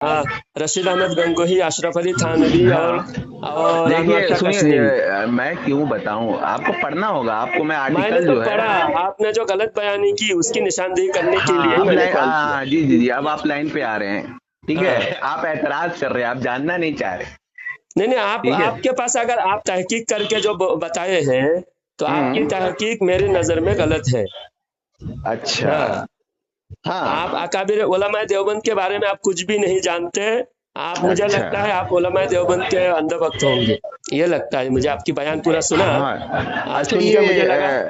हाँ, रशीद अहमद गंगोही, अशरफ अली थानवी और देखिए अनवर शाह सुनिए, कश्मीरी। मैं क्यों बताऊं, आपको पढ़ना होगा, आपको मैं मैंने आर्टिकल तो जो है। पढ़ा, आपने जो गलत बयानी की उसकी निशानदेही करने के लिए हाँ ही अब मैंने लाइन, कॉल किया। जी जी जी, अब आप लाइन पे आ रहे हैं। ठीक हाँ, है, आप एतराज कर रहे हैं, आप जानना नहीं चाह रहे। नहीं नहीं, आप ठीक है। आपके पास अगर आप तहकीक करके जो बताए हैं तो आपकी हम्म। तहकीक मेरी नजर में गलत है। अच्छा। हाँ, आप हाँ। अकाबिर उलमाए देवबंद के बारे में आप कुछ भी नहीं जानते। आप, मुझे अच्छा। लगता है आप उलमाए देवबंद के अंधभक्त होंगे, ये लगता है मुझे। आपकी बयान पूरा सुना, हाँ। आज अच्छा सुन के मुझे ये लगा।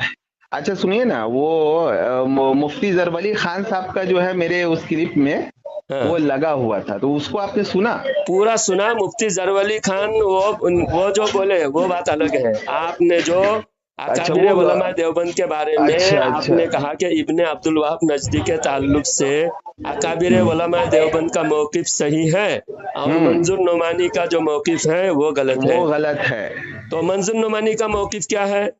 अच्छा सुनिए ना, वो मुफ्ती जरवली खान साहब का जो है मेरे उस क्लिप में वो हाँ, लगा हुआ था, तो उसको आपने सुना? पूरा सुना। मुफ्ती जरवली खान वो जो बोले वो बात अलग है। आपने जो अच्छा अकाबिर वो उलमा देवबंद के बारे में अच्छा अच्छा। आपने कहा कि इब्ने अब्दुल वहाब नजदी के ताल्लुक से अकाबिर उलमा देवबंद का मौकिफ सही है और मंजूर नोमानी का जो मौकिफ है वो गलत वो है। गलत है। तो मंजूर नोमानी का मौकिफ क्या है?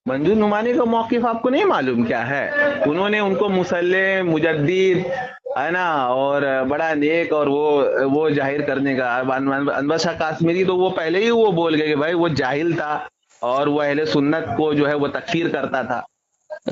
मंजूर नुमानी का मौकिफ आपको नहीं मालूम क्या है? उन्होंने उनको मुसल्ले मुजद्दिद है ना, और बड़ा नेक, और वो जाहिर करने का अनवर शाह काश्मीरी तो वो पहले ही वो बोल गए कि भाई वो जाहिल था और वो अहले सुन्नत को जो है वो तकफीर करता था।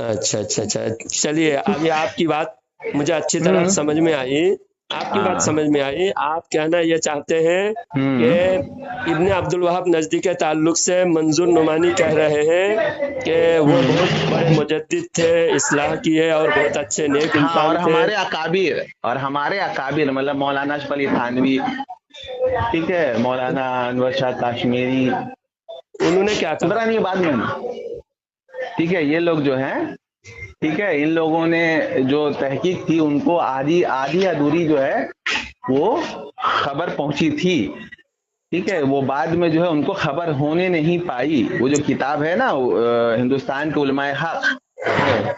अच्छा अच्छा अच्छा, चलिए अभी आपकी बात मुझे अच्छी तरह समझ हम्म। में आई। आपकी बात समझ हाँ। में आई। आप कहना ये चाहते हैं हम्म। कि इब्ने अब्दुल वहाब नजदी के ताल्लुक से मंजूर नुमानी कह रहे हैं कि वो बहुत बड़े मुजद्दिद थे, इस्लाह किए और बहुत अच्छे नेक हाँ, इंसान थे। और हमारे अकाबिर मतलब मौलाना अशरफ अली थानवी, ठीक है, मौलाना अनवर शाह काश्मीरी, उन्होंने क्या कहा? इमरान, ये बाद में ना, ठीक है, ये लोग जो हैं, ठीक है, इन लोगों ने जो तहकीक थी उनको आधी आधी अधूरी जो है वो खबर पहुंची थी। ठीक है, वो बाद में जो है उनको खबर होने नहीं पाई। वो जो किताब है ना, हिंदुस्तान के उलमाए हक, हाँ,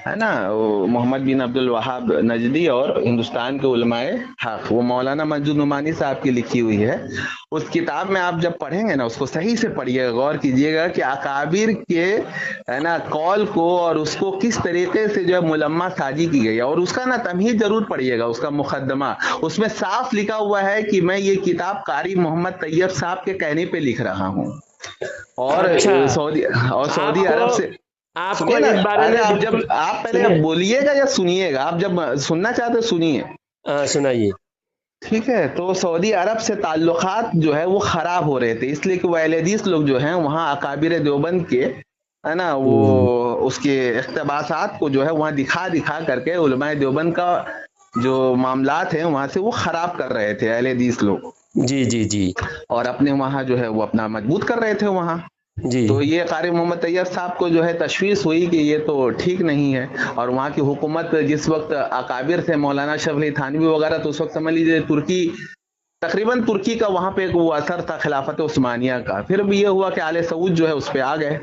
है ना, वो मोहम्मद बिन अब्दुल वहाब नजदी और हिंदुस्तान के उलमाए हक, वो मौलाना मंजूर नुमानी साहब की लिखी हुई है। उस किताब में आप जब पढ़ेंगे ना, उसको सही से पढ़िएगा, गौर कीजिएगा कि अकाबिर के, है ना, कौल को और उसको किस तरीके से जो है मुलम्मा साजी की गई है, और उसका ना तमहीद जरूर पढ़िएगा, उसका मुकदमा। उसमें साफ लिखा हुआ है कि मैं ये किताब कारी मोहम्मद तैयब साहब के कहने पे लिख रहा हूँ। और अच्छा। सऊदी आपको अरब से। आपको सुनिए ना, इस बारे अरे में आप जब बिल्कुल आप पहले आप सुनिए। बोलिएगा या सुनिएगा, आप जब सुनना चाहते हो सुनिए। हाँ, सुनाइए। ठीक है, तो सऊदी अरब से ताल्लुकात जो है वो खराब हो रहे थे, इसलिए कि वो अहले हदीस लोग जो हैं वहाँ अकाबिर देवबंद के, है ना, वो हम्म, उसके इख्तबासात को जो है वहाँ दिखा दिखा करके उलमाए देवबंद का जो मामलात हैं वहाँ से वो खराब कर रहे थे अहले हदीस लोग, जी जी जी और अपने वहाँ जो है वो अपना मजबूत कर रहे थे वहाँ। जी। तो ये कारी मोहम्मद तैयब साहब को जो है तशवीश हुई कि ये तो ठीक नहीं है, और वहाँ की हुकूमत जिस वक्त अकाबिर थे मौलाना अशरफ अली थानवी वगैरह, तो उस वक्त समझ लीजिए तुर्की, तकरीबन तुर्की का वहाँ पे एक वो असर था खिलाफत उस्मानिया का। फिर भी ये हुआ कि आले सऊद जो है उस पे आ गए,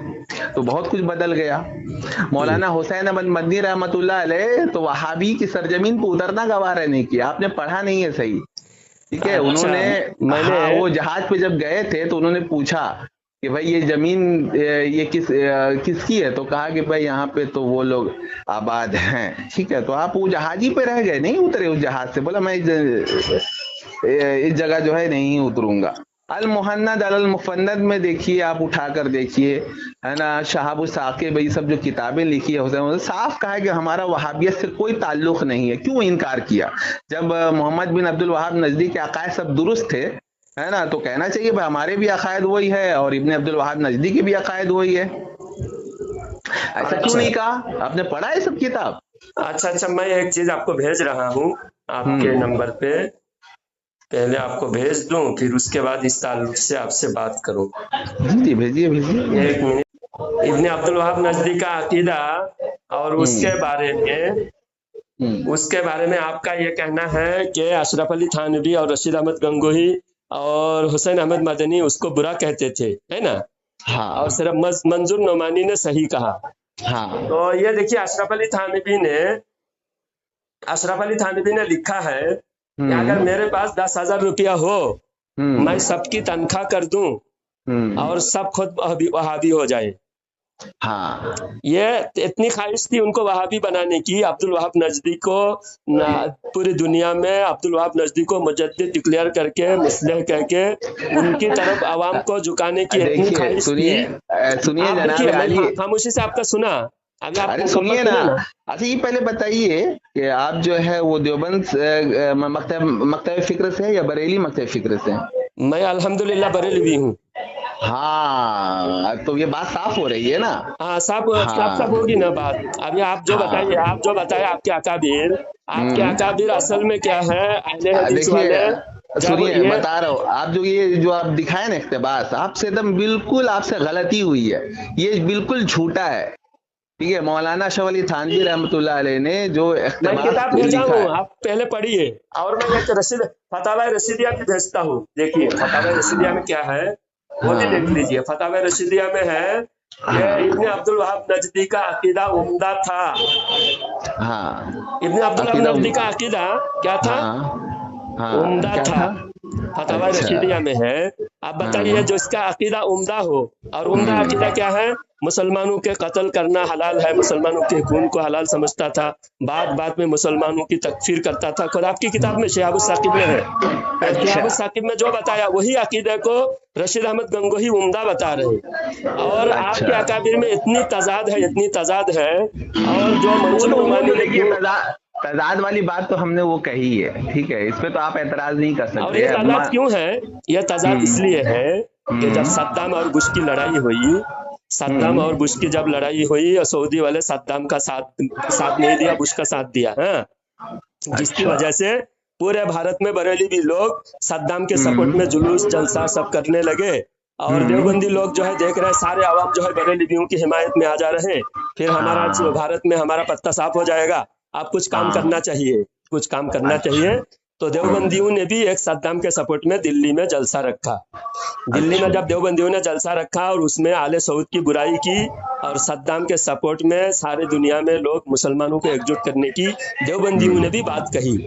तो बहुत कुछ बदल गया। हम्म, मौलाना हुसैन अहमद मदनी रहमतुल्लाह अलैह तो वहाबी की सरजमीन पे उतरना गवारा नहीं किया, आपने पढ़ा नहीं है सही। ठीक है, अच्छा। उन्होंने, मैंने हाँ, वो जहाज पे जब गए थे तो उन्होंने पूछा कि भाई ये जमीन ये किसकी है, तो कहा कि भाई यहाँ पे तो वो लोग आबाद हैं। ठीक है, तो आप वो जहाजी पे रह गए, नहीं उतरे उस जहाज से, बोला मैं इस जगह जो है नहीं उतरूंगा। अल मुहन्नद अल मुफन्नद में देखिए, आप उठा कर देखिए, है ना, शहाबुल साकिब, ये सब जो किताबें लिखी है हुसैन, साफ कहा है कि हमारा वहाबियत से कोई ताल्लुक नहीं है। क्यों इनकार किया जब मोहम्मद बिन अब्दुल वहाब नजदी के अकायद सब दुरुस्त थे, है ना, तो कहना चाहिए भाई हमारे भी अकायद वही है और इब्ने अब्दुल वहाब नजदी के भी अकायद वही है। ऐसा क्यों अच्छा नहीं कहा? आपने पढ़ा है सब किताब? अच्छा अच्छा, मैं एक चीज आपको भेज रहा हूँ आपके हम्म। नंबर पे। पहले आपको भेज दूं, फिर उसके बाद इस ताल्लुक से आपसे बात करूं। जी जी, भेजिए भेजिए। एक मिनट। इब्ने अब्दुल वहाब नजदी का अकीदा और हम्म। हम्म। उसके बारे में आपका ये कहना है कि अशरफ अली थानवी और रशीद अहमद गंगोही और हुसैन अहमद मदनी उसको बुरा कहते थे, है ना? और हाँ। सिर्फ मंजूर नोमानी ने सही कहा। हाँ। तो ये देखिए, अशरफ अली थानवी ने लिखा है कि अगर हम्म। मेरे पास 10,000 रुपया हो, मैं हम्म। सबकी तनख्वाह कर दूं हम्म। और सब खुद वहाबी हो जाए। हाँ ये इतनी ख्वाहिश थी उनको वहाबी बनाने की, अब्दुल वहाब नजदी को पूरी दुनिया में अब्दुल वहाब नजदी को मुजद्दिद डिक्लेयर करके, मुस्लिह कह के उनकी तरफ आवाम को झुकाने की इतनी देखिए ख्वाहिश थी। सुनिए आप जनाब देखिए, मैं गाली, खामोशी से आपका सुना, अभी आप अरे मुकम्मल सुनिए सुने ना। ना। अच्छा ये पहले बताइए कि आप जो है वो देवबंद मकतब फिक्र से है या बरेली मकतब फिक्र से हैं? मैं अल्हम्दुलिल्लाह बरेलवी हूँ। हाँ तो ये बात साफ हो रही है ना। हाँ, साफ साफ साफ होगी ना बात। अभी आप जो बताइए, हाँ आप जो बताए आपके हम्म अकाबिर असल में क्या है, अहले हदीस देखिए वाले जब सुनिए ये बता रहा हूँ, आप जो आप दिखाए ना इख्तिबास, आपसे एकदम बिल्कुल आपसे गलती हुई है, ये बिल्कुल झूठा है। ठीक है, मौलाना अशरफ अली थानवी रहमतुल्लाह अलैह ने जो मैं इख्तिबास किताब भेजा लिखा हूँ, है, आप पहले पढ़िए। और मैं एक फतावा रशीदिया भी भेजता हूँ, देखिए फतावा रशीदिया में क्या है वो भी देख हाँ लीजिए। फतावा रशीदिया में है कि इब्न हाँ अब्दुल वहाब नजदी का अकीदा उम्दा था। हाँ इब्न अब्दुल वहाब अकीदा नजदी का अकीदा क्या था? हाँ हाँ उम्दा क्या था। था? फतावा अच्छा रशीदिया में है। आप बताइए, हाँ जो इसका अकीदा उम्दा हो, और उम्दा अकीदा क्या है? मुसलमानों के कत्ल करना हलाल है, मुसलमानों के खून को हलाल समझता था, बात में मुसलमानों की तकफीर करता था। खुद आपकी किताब में शिहाबुस साकिब में है। तो अच्छा शिहाबुस साकिब में जो बताया वही अकीदे को रशीद अहमद गंगोही उम्दा बता रहे हैं। और आपके अच्छा अकाबिर में इतनी तजाद है। और जो मंजूर वो नुमानी तो ने देखिए तजाद वाली बात तो हमने वो कही है, ठीक है, इस पे तो आप एतराज नहीं कर और सकते। ये अब तजाद क्यों है? ये तजाद इसलिए है कि जब हम्म सद्दाम और बुश की लड़ाई हुई, सद्दाम और बुश की जब लड़ाई हुई, और सऊदी वाले सद्दाम का साथ नहीं दिया, बुश का साथ दिया, हाँ, जिसकी अच्छा वजह से पूरे भारत में बरेली भी लोग सद्दाम के सपोर्ट में हम्म जुलूस जलसा सब करने लगे। और देवबंदी लोग जो है देख रहे हैं, सारे आवाम जो है बरेलवियों की हिमायत में आ जा रहे हैं। फिर हमारा हाँ भारत में हमारा पत्ता साफ हो जाएगा। आप कुछ काम करना हाँ चाहिए, कुछ काम करना अच्छा चाहिए। तो देवबंदियों ने भी एक सद्दाम के सपोर्ट में दिल्ली में जलसा रखा। दिल्ली में अच्छा जब देवबंदियों ने जलसा रखा और उसमें आले सऊद की बुराई की, और सद्दाम के सपोर्ट में सारे दुनिया में लोग मुसलमानों को एकजुट करने की देवबंदियों ने भी बात कही।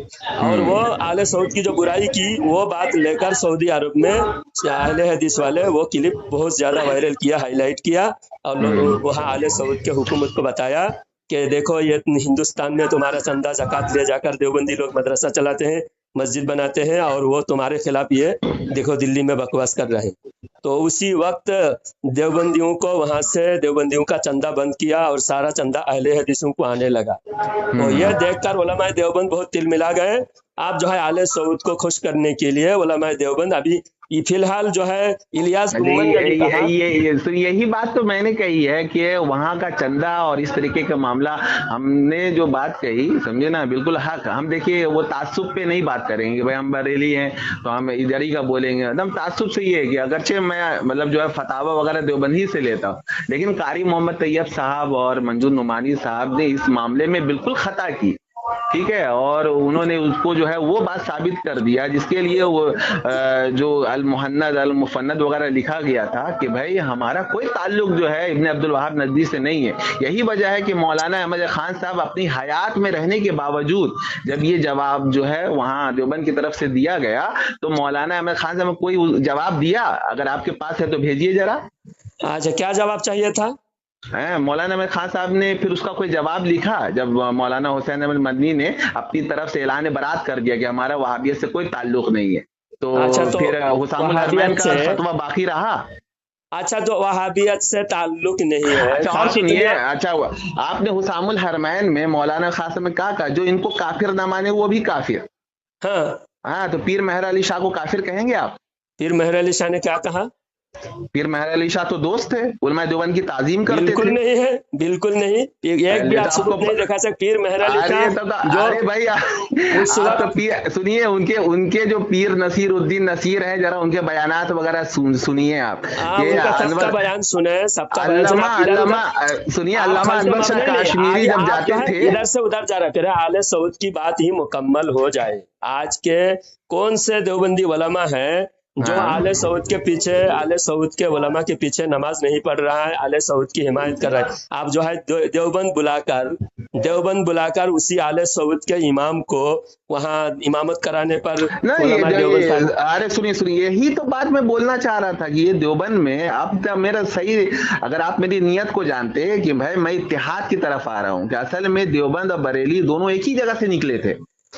और वो आले सऊद की जो बुराई की, वो बात लेकर सऊदी अरब में अहले हदीस वाले वो क्लिप बहुत ज्यादा वायरल किया, हाईलाइट किया, और लोग वहाँ आले सऊद के हुकूमत को बताया कि देखो ये हिंदुस्तान में तुम्हारा चंदा ज़कात ले जाकर देवबंदी लोग मदरसा चलाते हैं, मस्जिद बनाते हैं, और वो तुम्हारे खिलाफ ये देखो दिल्ली में बकवास कर रहे हैं। तो उसी वक्त देवबंदियों को वहां से देवबंदियों का चंदा बंद किया और सारा चंदा अहले हदीसों को आने लगा। तो यह देखकर उलमाए देवबंद बहुत तिलमिला गए। आप जो है आले सऊद को खुश करने के लिए उलमाए देवबंद अभी फिलहाल जो है इलियास गुम्मन ने भी कहा, तो यही बात तो मैंने कही है कि वहाँ का चंदा और इस तरीके का मामला, हमने जो बात कही समझे ना, बिल्कुल हक। हम देखिए वो तासुब पे नहीं बात करेंगे, भाई हम बरेली हैं तो हम इधर ही का बोलेंगे, एकदम तासुब से ये है कि अगरचे मैं मतलब जो है फतावा वगैरह देवबंदी से लेता हूँ, लेकिन कारी मोहम्मद तैयब साहब और मंजूर नुमानी साहब ने इस मामले में बिल्कुल खता की, ठीक है, और उन्होंने उसको जो है वो बात साबित कर दिया जिसके लिए वो जो अल मुहन्नद अल मुफन्नद वगैरह लिखा गया था कि भाई हमारा कोई ताल्लुक जो है इब्न अब्दुल वहाब नजदी से नहीं है। यही वजह है कि मौलाना अहमद खान साहब अपनी हयात में रहने के बावजूद जब ये जवाब जो है वहां देवबंद की तरफ से दिया गया, तो मौलाना अहमद खान साहब कोई जवाब दिया? अगर आपके पास है तो भेजिए जरा। अच्छा क्या जवाब चाहिए था? मौलाना अहमद खान साहब ने फिर उसका कोई जवाब लिखा जब मौलाना हुसैन अहमद मदनी ने अपनी तरफ से ऐलान बरात कर दिया कि हमारा वहाबियत से कोई ताल्लुक नहीं है, तो अच्छा, तो फिर हुसामुल हरमैन वहाबियत का से फतवा बाकी रहा। अच्छा, तो वहाबियत से ताल्लुक नहीं है। अच्छा और सुनिए, अच्छा आपने हुसामुल हरमैन में मौलाना खान साहब ने कहा जो इनको काफिर ना माने वो भी काफिर। हाँ तो पीर मेहर अली शाह को काफिर कहेंगे आप? पीर मेहर अली शाह ने क्या कहा? पीर मेहर अली शाह तो दोस्त थे, उलमा देवबंद की ताजीम करते बिल्कुल थे। नहीं है, बिल्कुल नहीं, एक भी आप सबूत नहीं दिखा सकते। पीर मेहर अली शाह जो, अरे भाई आप तो पीर सुनिए, उनके जो पीर नसीर उद्दीन नसीर है, जरा उनके बयानात वगैरह सुनिए आप। सबका बयान सुने, सबका सुनिए, अल्लामा अनवर शाह काश्मीरी जब जाते थे इधर से उधर जा रहे थे, आले सऊद की बात ही मुकम्मल हो जाए। आज के कौन से देवबंदी उलमा है जो आले सऊद के पीछे, आले सऊद के उलमा के पीछे नमाज नहीं पढ़ रहा है, आले सऊद की हिमायत कर रहा है, आप जो है देवबंद बुलाकर उसी आले सऊद के इमाम को वहाँ इमामत कराने पर अरे सुनिए यही तो बात मैं बोलना चाह रहा था कि ये देवबंद में आप मेरा सही, अगर आप मेरी नियत को जानते हैं कि भाई मैं इत्तेहाद की तरफ आ रहा हूँ, कि असल में देवबंद और बरेली दोनों एक ही जगह से निकले थे,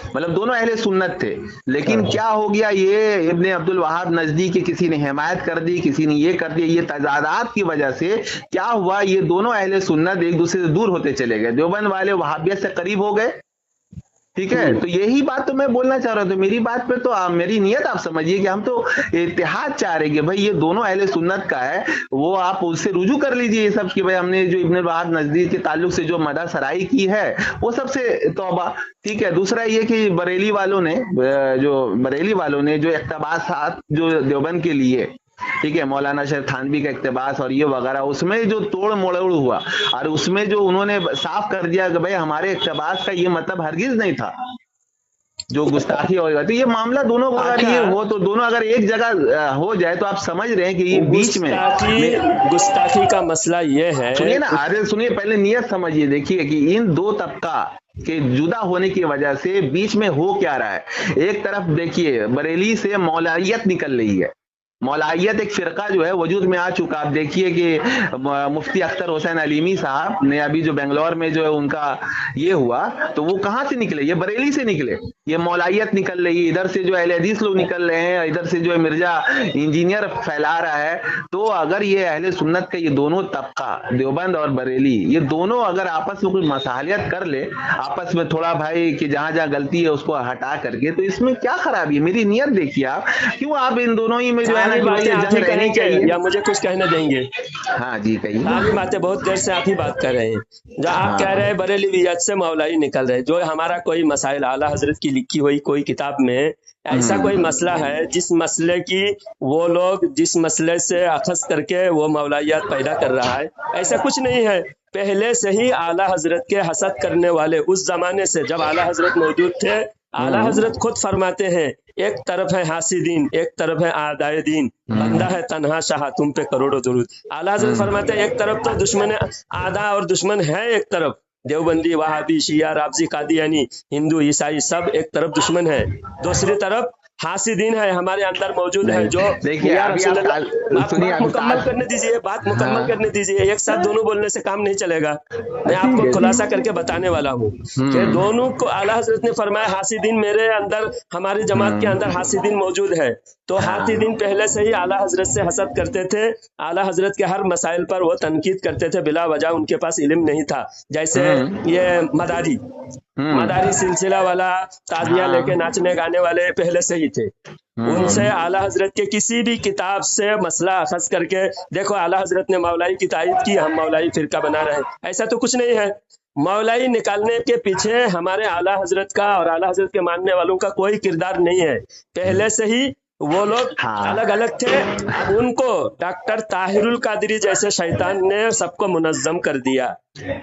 मतलब दोनों अहले सुन्नत थे, लेकिन क्या हो गया, ये इब्ने अब्दुल वहाब नजदी की किसी ने हिमायत कर दी, किसी ने ये कर दिया, ये तजादात की वजह से क्या हुआ, ये दोनों अहले सुन्नत एक दूसरे से दूर होते चले गए, देवबंद वाले वहाबियत से करीब हो गए, ठीक है। तो यही बात तो मैं बोलना चाह रहा हूं। तो मेरी बात पे तो मेरी नियत आप समझिए कि हम तो इत्तेहाद चाह रहे हैं कि भाई ये दोनों अहले सुन्नत का है, वो आप उससे रुजू कर लीजिए ये सब कि भाई हमने जो इब्ने वहाब नजदीक के ताल्लुक से जो मदा सराई की है वो सबसे तौबा, ठीक है। दूसरा ये कि बरेली वालों ने जो इक़्तिबासात जो देवबंद के लिए, ठीक है, मौलाना शेख थानवी का इक़्तिबास और ये वगैरह, उसमें जो तोड़ मोड़ हुआ और उसमें जो उन्होंने साफ कर दिया कि भाई हमारे इक़्तिबास का ये मतलब हरगिज नहीं था, जो गुस्ताखी होगा। तो ये मामला दोनों अगर ये हो तो दोनों अगर एक जगह हो जाए तो आप समझ रहे हैं कि ये बीच में गुस्ताखी का मसला ये है। सुनिए ना, अरे सुनिए, पहले नियत समझिए, देखिए कि इन दो तबका के जुदा होने की वजह से बीच में हो क्या रहा है। एक तरफ देखिए बरेली से मौलाइयत निकल रही है, मौलाइयत एक फिरका जो है वजूद में आ चुका। आप देखिए कि मुफ्ती अख्तर हुसैन अलीमी साहब ने अभी जो बेंगलोर में जो है उनका ये हुआ, तो वो कहां से निकले, ये बरेली से निकले, ये मौलाइयत निकल रही है, इधर से जो अहले हदीस लोग निकल रहे हैं, इधर से जो है मिर्जा इंजीनियर फैला रहा है। तो अगर ये अहले सुन्नत का ये दोनों तबका देवबंद और बरेली, ये दोनों अगर आपस में कोई मसालियत कर ले, आपस में थोड़ा भाई कि जहां जहां गलती है उसको हटा करके, तो इसमें क्या खराबी है। मेरी नियत देखिए आप, क्यों आप इन दोनों ही में जो या मुझे कुछ कहने देंगे? हाँ जी कहिए। सारी बातें बहुत देर से आप ही बात कर रहे हैं। जो आप कह रहे हैं बरेलवियत से मौलाई निकल रहे, जो हमारा कोई मसाइल आला हजरत की लिखी हुई कोई किताब में ऐसा कोई मसला है जिस मसले की वो लोग जिस मसले से अखज़ करके वो मौलाइयात पैदा कर रहा है, ऐसा कुछ नहीं है। पहले से ही आला हजरत के हसद करने वाले उस जमाने से, जब आला हजरत मौजूद थे, आला हजरत खुद फरमाते हैं, एक तरफ है हासिदीन, एक तरफ है आदाए दीन, बंदा है तन्हा शाह तुम पे करोड़ों दुरूद। आला हजरत फरमाते हैं एक तरफ तो दुश्मन आदा और दुश्मन है, एक तरफ देवबंदी वहाबी शिया राबजी कादियानी हिंदू ईसाई सब एक तरफ दुश्मन है, दूसरी तरफ हासिदीन है हमारे अंदर मौजूद है। जो देखिए बात मुकम्मल करने दीजिए, बात मुकम्मल करने दीजिए, एक साथ दोनों बोलने से काम नहीं चलेगा। मैं आपको खुलासा करके बताने वाला हूँ कि दोनों को आला हजरत ने फरमाया हासिदीन मेरे अंदर, हमारी जमात के अंदर हासिदीन मौजूद है। तो हासिदीन पहले से ही आला हजरत से हसद करते थे, आला हजरत के हर मसाइल पर वो तनकीद करते थे बिला वजह, उनके पास इल्म नहीं था। जैसे ये मदारी सिलसिला वाला ताजिया लेके नाचने गाने वाले पहले से ही थे, उनसे आला हजरत के किसी भी किताब से मसला अखज़ करके देखो आला हजरत ने मौलाई की तायद की, हम मौलाई फिरका बना रहे हैं, ऐसा तो कुछ नहीं है। मौलाई निकालने के पीछे हमारे आला हजरत का और आला हजरत के मानने वालों का कोई किरदार नहीं है। पहले से ही वो लोग अलग अलग थे। उनको डॉक्टर ताहिरुल कादरी जैसे शैतान ने सबको मुनज़्ज़म कर दिया।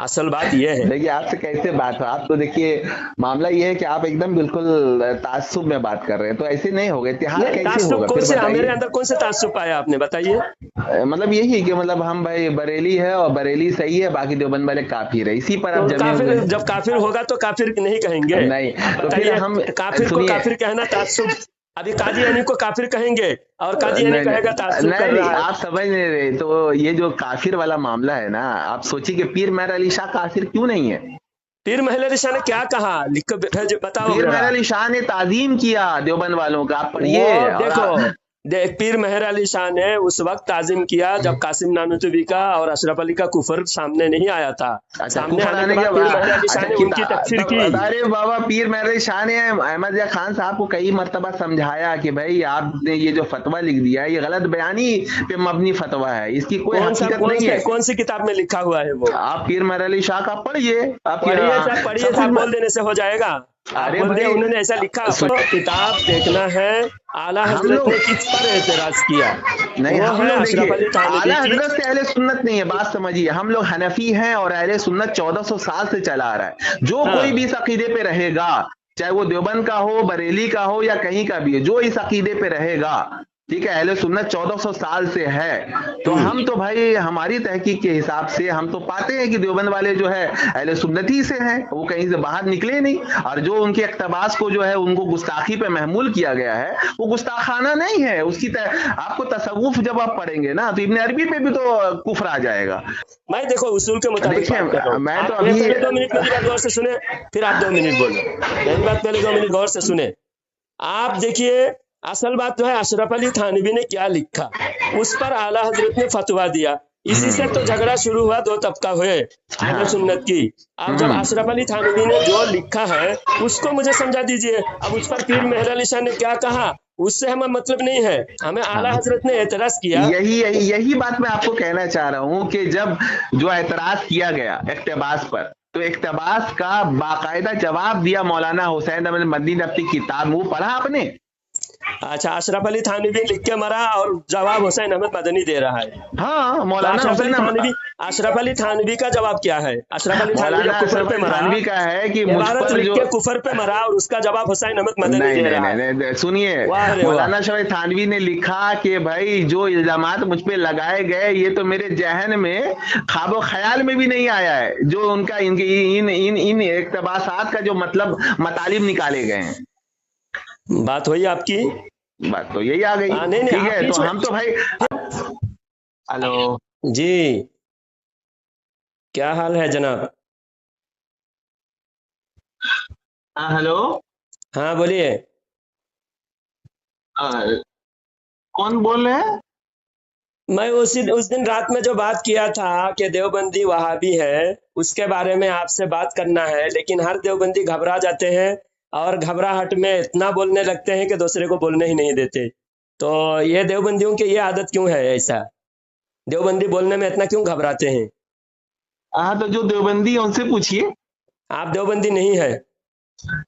असल बात यह है। देखिए आपसे कैसे बात हो, आप तो देखिए मामला ये है कि आप एकदम बिल्कुल ताज्जुब में बात कर रहे हैं, तो ऐसे नहीं होगा। इत्तेहाद कैसे होगा? कौन से मेरे अंदर कौन से ताज्जुब पाया आपने, बताइए। मतलब यही कि मतलब हम भाई बरेली है और बरेली सही है, बाकी देवबंद वाले काफिर है, इसी पर आप जब काफिर होगा तो काफिर नहीं कहेंगे। नहीं तो फिर हम काफिर को काफिर कहना ताज्जुब, अभी कादियानी को काफिर कहेंगे और कादियानी कहेगा ताज्जुब कर रहा है। आप समझ नहीं रहे। तो ये जो काफिर वाला मामला है ना, आप सोचिए कि पीर मेहर अली शाह काफिर क्यों नहीं है? पीर मेहर अली शाह ने क्या कहा, लिख कर बताओ। पीर मेहर अली शाह ने ताजीम किया देवबंद वालों का, आप पढ़िए। देखो पीर मेहर अली शाह ने उस वक्त ताजिम किया जब कासिम नानूतवी का और अशरफ अली का कुफर सामने नहीं आया था। सामने आने के बाद पीर मेहर अली शाह ने उनकी तकफीर की। अरे बाबा, पीर मेहर अली शाह ने अहमद या खान साहब को कई मर्तबा समझाया कि भाई आपने ये जो फतवा लिख दिया है ये गलत बयानी पे मबनी फतवा है, इसकी कोई हकीकत नहीं है। कौन सी किताब में लिखा हुआ है वो? आप पीर मेहर अली शाह का पढ़िए, पढ़िए सिर्फ बोल देने से हो जाएगा? अरे उन्होंने ऐसा लिखा, किताब देखना है। आला हजरत ने किस पर एतराज किया? नहीं, हम लोग देखिए आला हजरत से अहले सुन्नत नहीं है, बात समझिए। हम लोग हनफी हैं और अहले सुन्नत 1400 साल से चला आ रहा है। जो कोई भी इस अकीदे पे रहेगा, चाहे वो देवबंद का हो, बरेली का हो या कहीं का भी है, जो इस अकीदे पे रहेगा ठीक है, अहले सुन्नत 1400 साल से है, तो हम तो भाई हमारी तहकीक के हिसाब से हम तो पाते हैं कि देवबंद वाले जो है अहले सुन्नत ही से हैं, वो कहीं से बाहर निकले नहीं, और जो उनके इक्तबास को जो है उनको गुस्ताखी पे महमूल किया गया है वो गुस्ताखाना नहीं है। उसकी आपको तसव्वुफ जब आप पढ़ेंगे ना तो इब्न अरबी पे भी तो कुफ्र आ जाएगा। मैं देखो उसूल के मुताबिक देखिए, बात कर रहा हूं। मैं तो आप अभी पहले 2 मिनट मेरी बात गौर से सुने, फिर आप 2 मिनट बोलो। मेरी बात पहले 2 मिनट गौर से सुने। आप देखिए, असल बात जो है अशरफ अली थानवी ने क्या लिखा, उस पर आला हजरत ने फतवा दिया, इसी से तो झगड़ा शुरू हुआ, 2 तबका हुए अहले सुन्नत की। अब जब अशरफ अली थानवी ने जो लिखा है उसको मुझे समझा दीजिए। अब उस पर पीर मेहर अली शाह ने क्या कहा, उससे हमें मतलब नहीं है, हमें आला हजरत ने एतराज किया। यही बात मैं आपको कहना चाह रहा हूँ कि जब जो एतराज किया गया इक्तबास पर, तो इक्तबास का बाकायदा जवाब दिया मौलाना हुसैन अहमद मदनी ने अपनी किताब में, वो पढ़ा आपने? अच्छा, अशरफ अली थानवी लिख के मरा और जवाब हुसैन अहमद मदनी दे रहा है। हाँ, मौलाना अशरफ अली थानवी का जवाब क्या है? अशरफ अली थानवी कुफर पे मरा, थानवी का है कि इबारत लिख के कुफर पे मरा और उसका जवाब हुसैन अहमद मदनी दे रहा है। सुनिए, मौलाना शरीफ थानवी ने लिखा कि भाई जो इल्जामात मुझ पे लगाए गए ये तो मेरे जहन में ख्वाबो ख्याल में भी नहीं आया है, जो उनका इन इक्तबासात का जो मतलब मतालिब निकाले गए हैं। बात हुई आपकी, बात तो यही आ गई। ठीक है, तो हम तो भाई। हेलो जी, क्या हाल है जनाब? हाँ हेलो, हाँ बोलिए। कौन बोल रहे हैं? मैं उस दिन रात में जो बात किया था कि देवबंदी वहाबी है, उसके बारे में आपसे बात करना है, लेकिन हर देवबंदी घबरा जाते हैं और घबराहट में इतना बोलने लगते हैं कि दूसरे को बोलने ही नहीं देते। तो ये देवबंदियों की ये आदत क्यों है? ऐसा देवबंदी बोलने में इतना क्यों घबराते हैं? हाँ, तो जो देवबंदी है उनसे पूछिए। आप देवबंदी नहीं है?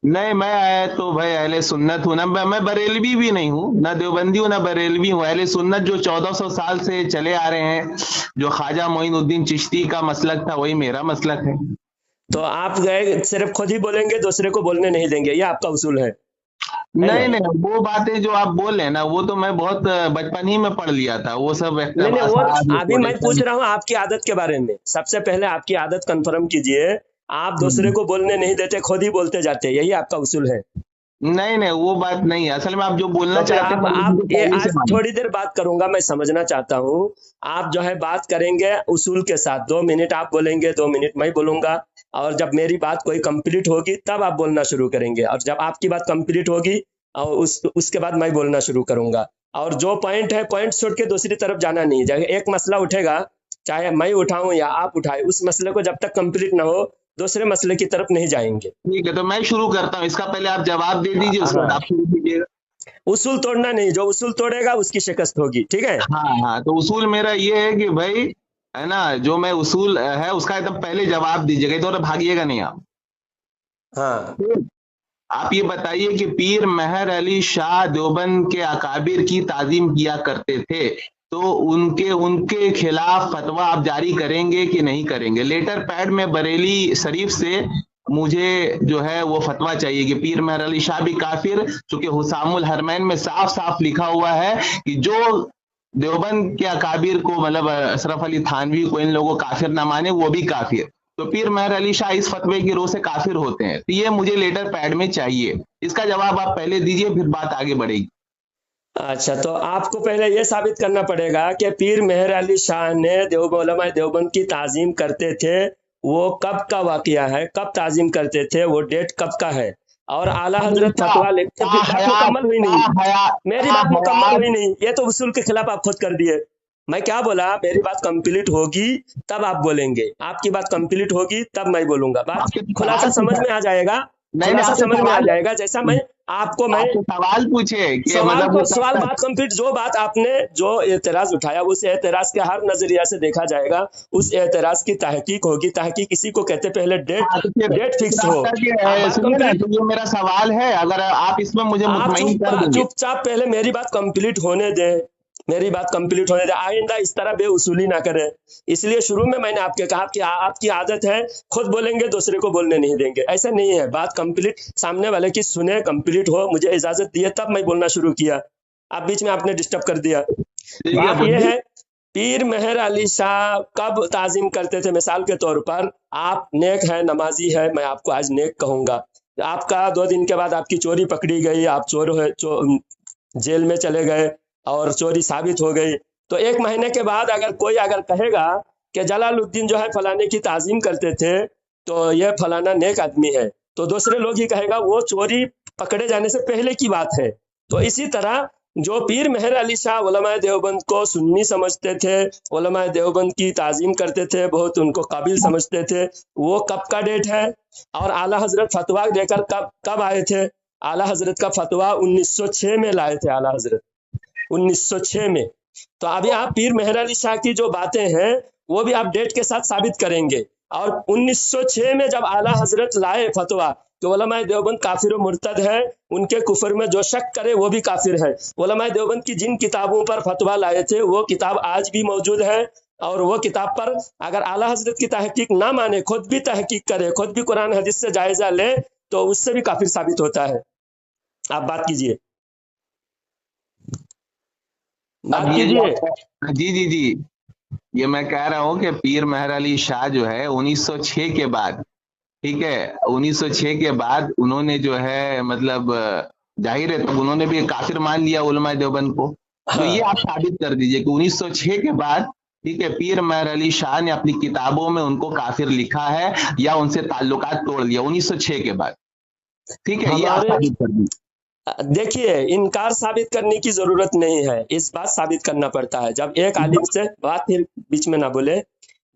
नहीं, मैं तो भाई अहले सुन्नत हूँ ना, मैं बरेलवी भी नहीं हूँ, ना देवबंदी हूँ ना बरेलवी हूँ। अहले सुन्नत जो 1400 साल से चले आ रहे हैं, जो ख्वाजा मोइनुद्दीन चिश्ती का मसलक था वही मेरा मसलक है। तो आप गए सिर्फ खुद ही बोलेंगे, दूसरे को बोलने नहीं देंगे, ये आपका उसूल है? नहीं, वो बातें जो आप बोल रहे हैं ना, वो तो मैं बहुत बचपन ही में पढ़ लिया था, वो सब नहीं, वो अभी मैं पूछ रहा हूँ आपकी आदत के बारे में। सबसे पहले आपकी आदत कंफर्म कीजिए। आप दूसरे को बोलने नहीं देते, खुद ही बोलते जाते, यही आपका उसूल है? नहीं, वो बात नहीं है। असल में आप जो बोलना चाहते हैं, आप आज थोड़ी देर बात करूंगा, मैं समझना चाहता हूँ। आप जो है बात करेंगे उसूल के साथ, 2 मिनट आप बोलेंगे, 2 मिनट मैं बोलूंगा, और जब मेरी बात कोई कंप्लीट होगी तब आप बोलना शुरू करेंगे, और जब आपकी बात कंप्लीट होगी और उसके बाद मैं बोलना शुरू करूंगा। और जो पॉइंट है, पॉइंट छोड़ के दूसरी तरफ जाना नहीं। जब एक मसला उठेगा, चाहे मैं उठाऊं या आप उठाए, उस मसले को जब तक कंप्लीट ना हो दूसरे मसले की तरफ नहीं जाएंगे। ठीक है, तो मैं शुरू करता हूँ, इसका पहले आप जवाब दे दीजिए, उसके बाद आप शुरू कीजिएगा। उसूल तोड़ना नहीं, जो उसूल तोड़ेगा उसकी शिकस्त होगी, ठीक है? हाँ, तो उसूल मेरा ये है कि भाई है ना, जो मैं उसूल है उसका एकदम पहले जवाब दीजिएगा, इधर तो भागिएगा नहीं आप। हाँ, आप ये बताइए कि पीर मेहर अली शाह देवबंद के अकाबिर की ताजीम किया करते थे, तो उनके खिलाफ फतवा आप जारी करेंगे कि नहीं करेंगे? लेटर पैड में बरेली शरीफ से मुझे जो है वो फतवा चाहिए कि पीर मेहर अली शाह भी काफिर, चूंकि हुसामुल हरमैन में साफ साफ लिखा हुआ है कि जो देवबंद के अकाबिर को, मतलब अशरफ अली थानवी को, इन लोगों काफिर ना माने वो भी काफिर, तो पीर मेहर अली शाह इस फतवे की रोह से काफिर होते हैं। तो ये मुझे लेटर पैड में चाहिए, इसका जवाब आप पहले दीजिए, फिर बात आगे बढ़ेगी। अच्छा, तो आपको पहले ये साबित करना पड़ेगा कि पीर मेहर अली शाह ने उलमाए देवबंद की ताजीम करते थे, वो कब का वाकया है, कब ताजीम करते थे, वो डेट कब का है? और आला हजरत फतवा लिखते, मुकम्मल हुई नहीं, मेरी बात मुकम्मल हुई नहीं, ये तो उसूल के खिलाफ आप खुद कर दिए। मैं क्या बोला? मेरी बात कंप्लीट होगी तब आप बोलेंगे, आपकी बात कंप्लीट होगी तब मैं बोलूंगा। बात खुलासा समझ में आ जाएगा, खुलासा समझ में आ जाएगा। जैसा मैं आपको सवाल पूछे, सवाल बात कंप्लीट, जो बात आपने जो एतराज उठाया उस एतराज के हर नजरिया से देखा जाएगा, उस एतराज की तहकीक होगी। तहकीक किसी को कहते, पहले डेट फिक्स हो। ये मेरा सवाल है, अगर आप इसमें मुझे मुतमईन कर देंगे। चुपचाप पहले मेरी बात कंप्लीट होने दें, मेरी बात कंप्लीट होने दे, आइंदा इस तरह बेउसूली ना करें। इसलिए शुरू में मैंने आपके कहा कि आपकी आदत है खुद बोलेंगे, दूसरे को बोलने नहीं देंगे। ऐसा नहीं है, बात कंप्लीट सामने वाले की सुने, कंप्लीट हो, मुझे इजाजत दिए तब मैं बोलना शुरू किया। आप बीच में आपने डिस्टर्ब कर दिया। ठीक है, बात ये बोलिए। है, पीर मेहर अली शाह कब ताजीम करते थे? मिसाल के तौर पर आप नेक है, नमाजी है, मैं आपको आज नेक कहूंगा। आपका 2 दिन के बाद आपकी चोरी पकड़ी गई, आप जेल में चले गए और चोरी साबित हो गई, तो 1 महीने के बाद अगर कोई कहेगा कि जलालुद्दीन जो है फलाने की ताजीम करते थे, तो ये फलाना नेक आदमी है, तो दूसरे लोग ही कहेगा वो चोरी पकड़े जाने से पहले की बात है। तो इसी तरह जो पीर मेहर अली शाह उलमाए देवबंद को सुन्नी समझते थे, उलमाए देवबंद की ताजीम करते थे, बहुत उनको काबिल समझते थे, वो कब का डेट है? और आला हजरत फतवा देकर कब कब आए थे? आला हजरत का फतवा 1906 में लाए थे आला हजरत, 1906 में। तो अभी आप पीर मेहर अली शाह की जो बातें हैं वो भी आप डेट के साथ साबित करेंगे। और 1906 में जब आला हजरत लाए फतवा कि उलमाए देवबंद काफिर और मुर्तद है, उनके कुफर में जो शक करे वो भी काफिर है। उलमाए देवबंद की जिन किताबों पर फतवा लाए थे वो किताब आज भी मौजूद है, और वो किताब पर अगर आला हजरत की तहकीक ना माने, खुद भी तहकीक करे, खुद भी कुरान हदीस से जायजा ले, तो उससे भी काफिर साबित होता है। आप बात कीजिए, बात अब ये जो कीजिए। जी जी जी, ये मैं कह रहा हूँ कि पीर मेहर अली शाह जो है 1906 के बाद, ठीक है, 1906 के बाद उन्होंने जो है मतलब जाहिर है तो उन्होंने भी काफिर मान लिया उलमाए देवबंद को। तो ये हाँ, आप साबित कर दीजिए कि 1906 के बाद, ठीक है, पीर मेहर अली शाह ने अपनी किताबों में उनको काफिर लिखा है या उनसे ताल्लुकात तोड़ लिया 1906 के बाद, ठीक है, ये आप हमारे साबित कर दीजिए। देखिए, इनकार साबित करने की जरूरत नहीं है, इस बात साबित करना पड़ता है। जब एक आलिम से बात, फिर बीच में ना बोले,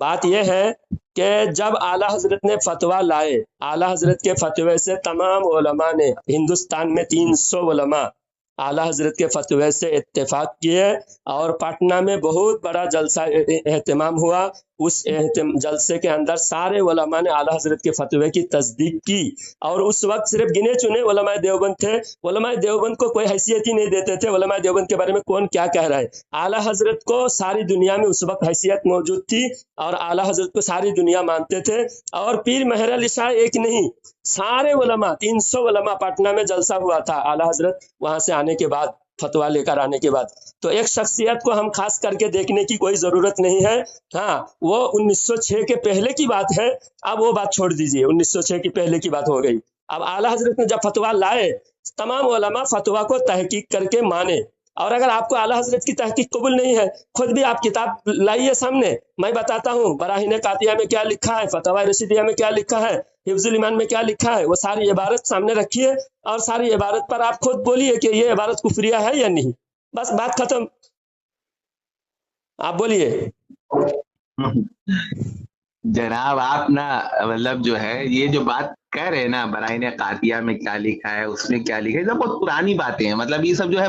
बात यह है कि जब आला हजरत ने फतवा लाए, आला हजरत के फतवे से तमाम उलमा ने, हिंदुस्तान में 300 उलमा आला हजरत के फतवे से इत्तेफाक किए, और पटना में बहुत बड़ा जलसा एहतमाम हुआ। उस जलसे के अंदर सारे उलमा ने आला हजरत के फतवे की तस्दीक की, और उस वक्त सिर्फ गिने चुने उलमाए देवबंद थे। उलमाए देवबंद को कोई हैसियत ही नहीं देते थे, उलमाए देवबंद के बारे में कौन क्या कह रहा है। आला हजरत को सारी दुनिया में उस वक्त हैसियत मौजूद थी, और आला हजरत को सारी दुनिया मानते थे। और पीर मेहर अली शाह एक नहीं, सारे उलमा, 300 उलमा, पटना में जलसा हुआ था आला हजरत वहां से आने के बाद, फतवा लेकर आने के बाद। तो एक शख्सियत को हम खास करके देखने की कोई जरूरत नहीं है। हाँ, वो 1906 के पहले की बात है, अब वो बात छोड़ दीजिए, 1906 की पहले की बात हो गई। अब आला हजरत ने जब फतवा लाए, तमाम उलमा फतवा को तहकीक करके माने। और अगर आपको आला हजरत की तहकीक कबूल नहीं है, खुद भी आप किताब लाइए सामने, मैं बताता हूँ बराहीन कातिया में क्या लिखा है, फतवा रशीदिया में क्या लिखा है, हिफ्जुल ईमान में क्या लिखा है, वो सारी इबारत सामने रखिए, और सारी इबारत पर आप खुद बोलिए कि ये इबारत कुफरिया है या नहीं। बस बात खत्म, आप बोलिए। जनाब आप ना मतलब जो है ये जो बात कह रहे हैं ना, बराहीन कातिया में क्या लिखा है, उसमें क्या लिखा है, सब बहुत पुरानी बातें हैं। मतलब ये सब जो है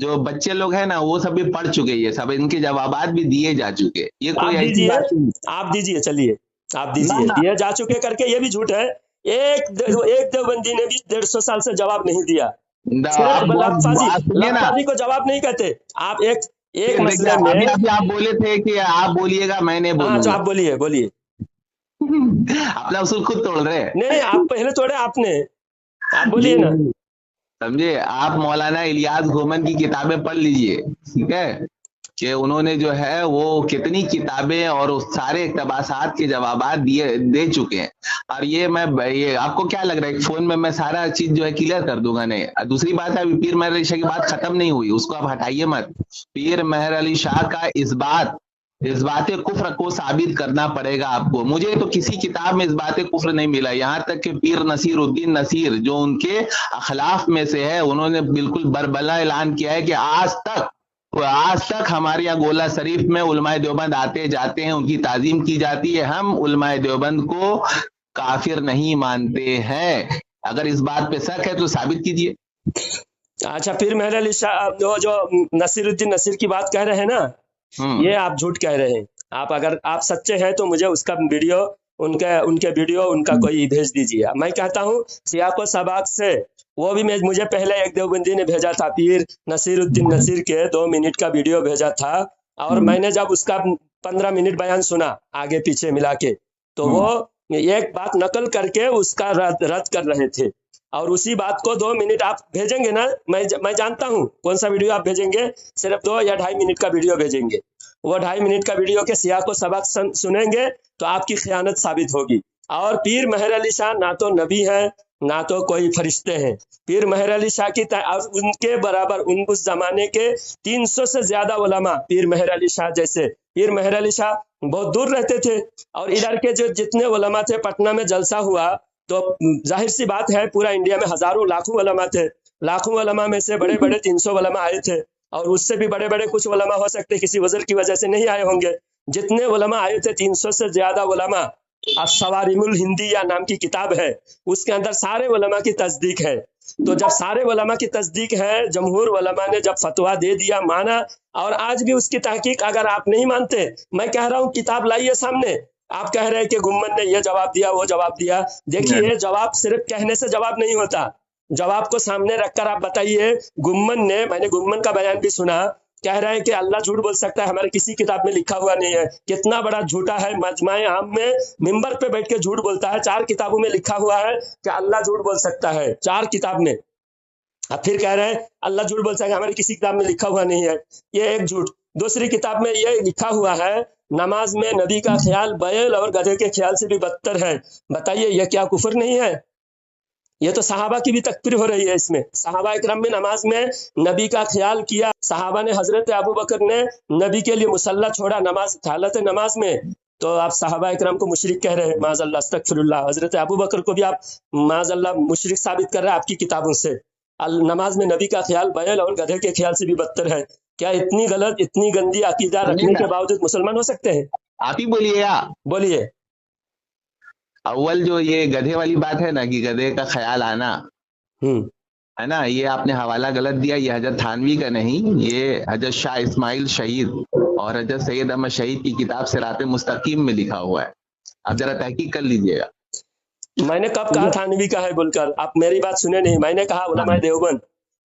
जो बच्चे लोग हैं ना वो सब भी पढ़ चुके, ये सब इनके जवाबात भी दिए जा चुके, ये आप कोई ऐसी दीजिए, बात नहीं। आप दीजिए, चलिए आप ना दीजिए, ना, दिए जा चुके करके ये भी झूठ है। एक देवबंदी ने भी 150 साल से जवाब नहीं दिया। सिर्फ आप लफाजी, आप सुनिए ना, लफाजी को जवाब नहीं कहते आप। एक एक फिर देखिए मसले में, अभी अभी आप बोले थे कि आप बोलिएगा मैंने हाँ, तो बोलूंगा। आप बोलिए, बोलिए। अपना उसूल खुद तोड़ रहे हैं। नहीं, आप पहले तोड़े आपने, आप जी बोलिए ना। समझे, आप मौलाना इलियास घोमन की किताबें पढ़ लीजिए, ठीक है, कि उन्होंने जो है वो कितनी किताबें और उस सारे इक़्तिबासात के जवाबात दे चुके हैं। और ये आपको क्या लग रहा है फोन में मैं सारा चीज जो है क्लियर कर दूंगा? नहीं। दूसरी बात है, अभी पीर मेहर अली शाह की बात खत्म नहीं हुई, उसको आप हटाइए मत। पीर मेहर अली शाह का इस बात कुफ्र को साबित करना पड़ेगा आपको। मुझे तो किसी किताब में इस बात कुफ्र नहीं मिला, यहाँ तक कि पीर नसीर उद्दीन नसीर जो उनके अखलाफ में से है, उन्होंने बिल्कुल बरबला ऐलान किया है कि आज तक हमारे यहाँ गोला शरीफ में उलमाए देवबंद आते जाते हैं, उनकी ताजीम की जाती है, हम उलमाए देवबंद को काफिर नहीं मानते हैं। अगर इस बात पे शक है तो साबित कीजिए। अच्छा, पीर मेहर अली शाह जो नसीरुद्दीन नसीर की बात कह रहे हैं ना, ये आप झूठ कह रहे हैं। आप अगर आप सच्चे हैं तो मुझे उसका वीडियो, उनके वीडियो उनका कोई भेज दीजिए। मैं कहता हूँ सियाको सबाक से, वो भी मुझे पहले एक देवबंदी ने भेजा था, पीर नसीरुद्दीन नसीर के 2 मिनट का वीडियो भेजा था, और मैंने जब उसका 15 मिनट बयान सुना आगे पीछे मिला के, तो वो एक बात नकल करके उसका रद्द कर रहे थे। और उसी बात को 2 मिनट आप भेजेंगे ना, मैं जानता हूँ कौन सा वीडियो आप भेजेंगे, सिर्फ 2 या 2.5 मिनट का वीडियो भेजेंगे। वो 2.5 मिनट का वीडियो के सियाक को सबक सुनेंगे तो आपकी खयानत साबित होगी। और पीर मेहर अली शाह ना तो नबी है ना तो कोई फरिश्ते हैं। पीर मेहर अली शाह की उनके बराबर उस जमाने के 300 से ज्यादा उलमा पीर मेहर अली शाह जैसे। पीर मेहर अली शाह बहुत दूर रहते थे और इधर के जो जितने उलमा थे, पटना में जलसा हुआ तो जाहिर सी बात है पूरा इंडिया में हजारों लाखों उलमा थे। लाखों उलमा में से बड़े बड़े 300 उलमा आए थे और उससे भी बड़े बड़े कुछ उलमा हो सकते किसी वजह की वजह से नहीं आए होंगे। जितने उलमा आए थे 300 से ज्यादा उलमा, अस्सवारिमुल हिंदिया नाम की किताब है, उसके अंदर सारे उलमा की तस्दीक है। तो जब सारे उलमा की तस्दीक है, जमहूर उलमा ने जब फतवा दे दिया, माना, और आज भी उसकी तहकीक अगर आप नहीं मानते, मैं कह रहा हूँ किताब लाइए सामने। आप कह रहे हैं कि गुम्मन ने ये जवाब दिया वो जवाब दिया, देखिए जवाब सिर्फ कहने से जवाब नहीं होता, जवाब को सामने रखकर आप बताइए। गुम्मन ने, मैंने गुम्मन का बयान भी सुना, कह रहे हैं कि अल्लाह झूठ बोल सकता है, हमारे किसी किताब में लिखा हुआ नहीं है। कितना बड़ा झूठा है, मजमाए आम में मिंबर पे बैठ के झूठ बोलता है। 4 किताबों में लिखा हुआ है कि अल्लाह झूठ बोल सकता है, 4 किताब में। अब फिर कह रहे हैं अल्लाह झूठ बोल सकता है, हमारी किसी किताब में लिखा हुआ नहीं है, ये एक झूठ। दूसरी किताब में ये लिखा हुआ है नमाज में नबी का ख्याल बैल और गधे के ख्याल से भी बदतर है। बताइए ये क्या कुफर नहीं है? ये तो सहाबा की भी तकफीर हो रही है इसमें। सहाबा इकराम में नमाज में नबी का ख्याल किया, सहाबा ने, हजरत अबू बकर ने नबी के लिए मुसल्ला छोड़ा नमाज, हालत नमाज में, तो आप सहाबा इकराम को मुशरिक कह रहे हैं, माज़अल्लाह, अस्तगफिरुल्लाह। हजरत अबू बकर को भी आप माज़अल्लाह मुशरिक साबित कर रहे हैं आपकी किताबों से। नमाज में नबी का ख्याल बैल और गधे के ख्याल से भी बदतर है। क्या इतनी गलत, इतनी गंदी अकीदा रखने के बावजूद मुसलमान हो सकते हैं? आप ही बोलिए। बोलिए। अव्वल जो ये गधे वाली बात है ना कि गधे का ख्याल आना है ना, ये आपने हवाला गलत दिया। ये हजरत थानवी का नहीं, ये हजरत शाह इस्माइल शहीद और हजरत सैयद अहमद शहीद की किताब सिरात मुस्तकीम में लिखा हुआ है। आप जरा तहकीक कर लीजिएगा। मैंने कब कहा थानवी का है बोलकर? आप मेरी बात सुने नहीं। मैंने कहा उलमाए देवबंद,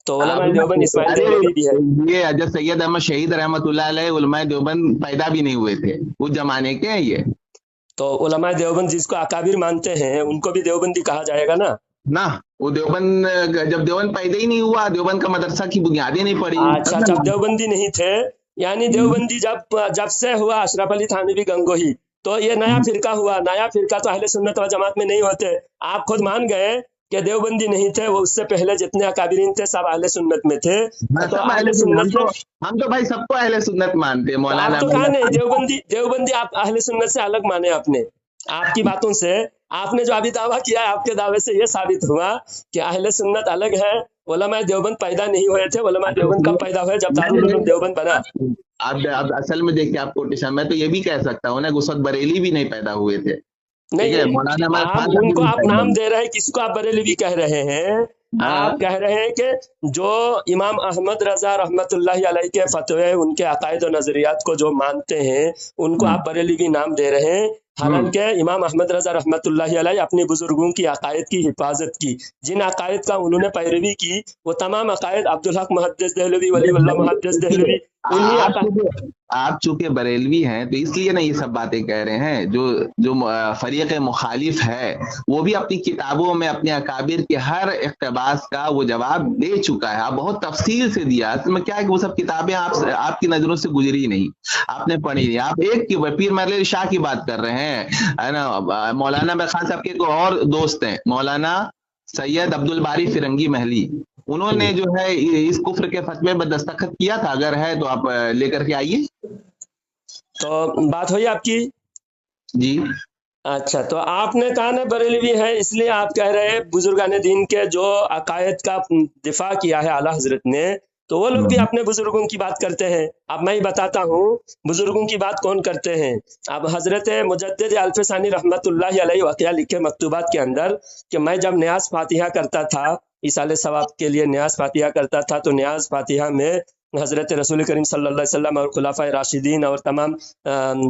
तो उलमाए देवबंद इस्माइल देवबंदी भी है। ये हजरत सैयद अहमद शहीद रहमतुल्लाह अलैह उलमाए देवबंद पैदा भी नहीं हुए थे, उस जमाने के हैं ये। तो उलमाए देवबंद जिसको अकाबिर मानते हैं उनको भी देवबंदी कहा जाएगा ना? वो देवबंद, जब देवबंद पैदा ही नहीं हुआ, देवबंद का मदरसा की बुनियादी नहीं पड़ी। अच्छा, जब देवबंदी नहीं थे, यानी देवबंदी जब से हुआ अशरफ अली थानवी गंगोही, तो ये नया फिरका हुआ। नया फिरका तो अहले सुन्नत व जमात में नहीं होते। आप खुद मान गए कि देवबंदी नहीं थे, वो उससे पहले जितने अकाबिरीन थे सब अहले सुन्नत में थे। तो अहले सुन्नत हम तो भाई सबको अहले सुन्नत मानते हैं। मौलाना आप तो कहा नहीं देवबंदी आप अहले सुन्नत से अलग माने आपने। आपकी बातों से, आपने जो अभी दावा किया है, आपके दावे से ये साबित हुआ कि अहले सुन्नत अलग है, उलमाए देवबंद पैदा नहीं हुए थे। उलमाए देवबंद कब पैदा हुए? जब दारुल उलूम देवबंद बना। अब असल में देखिए आप कोटेशन, मैं तो ये भी कह सकता हूँ ना, उस वक्त बरेली भी नहीं पैदा हुए थे। नहीं, आप उनको आप नाम दे रहे हैं, किसको आप बरेलवी कह रहे हैं? आप कह रहे हैं कि जो इमाम अहमद रजा रहमतुल्लाहि अलैह के फतवे, उनके अकायद और नजरियात को जो मानते हैं उनको आप बरेलवी नाम दे रहे हैं। हालांकि इमाम अहमद रजा रहमतुल्लाहि अलैह अपने बुजुर्गों की अकायद की हिफाजत की, जिन अकायद का उन्होंने पैरवी की, वो तमाम अकायद अब्दुल हक मुहद्दिस देहलवी, वलीउल्लाह मुहद्दिस देहलवी, आप चूंकि बरेलवी हैं तो इसलिए ना ये सब बातें कह रहे हैं। जो फरीक मुखालिफ है वो भी अपनी किताबों में अपने अकाबिर के हर इक़्तिबास का वो जवाब दे चुका है। आप बहुत तफसील से दिया। में क्या है कि वो सब किताबें आपकी नजरों से गुजरी नहीं, आपने पढ़ी नहीं। आप एक पीर मेहर अली शाह की बात कर रहे हैं, है ना। मौलाना मेरे खान साहब के एक और दोस्त हैं, मौलाना सैयद अब्दुल बारी फिरंगी महली, उन्होंने जो है इस कुफ्र के फतवे में दस्तखत किया था। अगर है तो आप लेकर के आइए। तो बात हुई आपकी जी। अच्छा, तो आपने कहा ना बरेलवी है, इसलिए आप कह रहे हैं बुजुर्गान दीन के जो अकायद का दिफा किया है आला हजरत ने, तो वो लोग भी अपने बुजुर्गों की बात करते हैं। अब मैं ही बताता हूँ बुजुर्गों की बात कौन करते हैं। अब हजरत मुजद्दिद अल्फसानी रहमतुल्लाहि अलैहि वाक़या लिखे मकतूबात के अंदर कि मैं जब न्याज फातिहा करता था, इसाले सवाब के लिए न्याज फातिहा करता था, तो न्याज फातिहा में हजरत रसूल करीम सल्लल्लाहु अलैहि वसल्लम और खुलाफाए राशिदीन और तमाम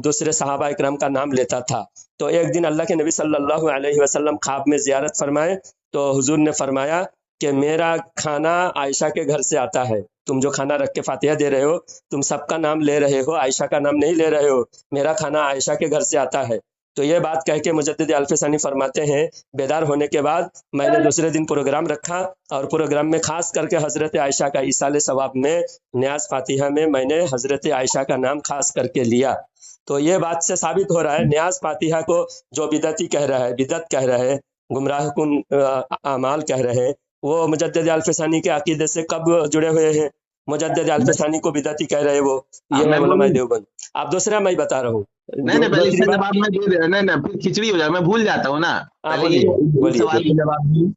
दूसरे सहाबा इकराम का नाम लेता था। तो एक दिन अल्लाह के नबी सल्लल्लाहु अलैहि वसल्लम ख्वाब में ज़ियारत फरमाए, तो हुजूर ने फरमाया कि मेरा खाना आयशा के घर से आता है। तुम जो खाना रख के फातिहा दे रहे हो, तुम सबका नाम ले रहे हो, आयशा का नाम नहीं ले रहे हो। मेरा खाना आयशा के घर से आता है। तो ये बात कह के मुजद्दिद अल्फसानी फरमाते हैं, बेदार होने के बाद मैंने दूसरे दिन प्रोग्राम रखा और प्रोग्राम में खास करके हजरत आयशा का इसाले सवाब में न्याज फातिहा में मैंने हजरत आयशा का नाम खास करके लिया। तो ये बात से साबित हो रहा है न्याज फातिहा को जो बिदती कह रहा है, बिदत कह रहे हैं, गुमराह कुन अमाल कह रहे हैं, वो मुजद्दिद अल्फसानी के अकीदे से कब जुड़े हुए हैं? मुजद्दिद अल्फसानी को बिदती कह रहे हैं वो, ये है उलमा देवबंद। आप दूसरा मैं बता रहा हूँ, नहीं पहले इसका जवाब मैं दे दे, नहीं फिर खिचड़ी हो जाए, मैं भूल जाता हूँ ना। सवाल का जवाब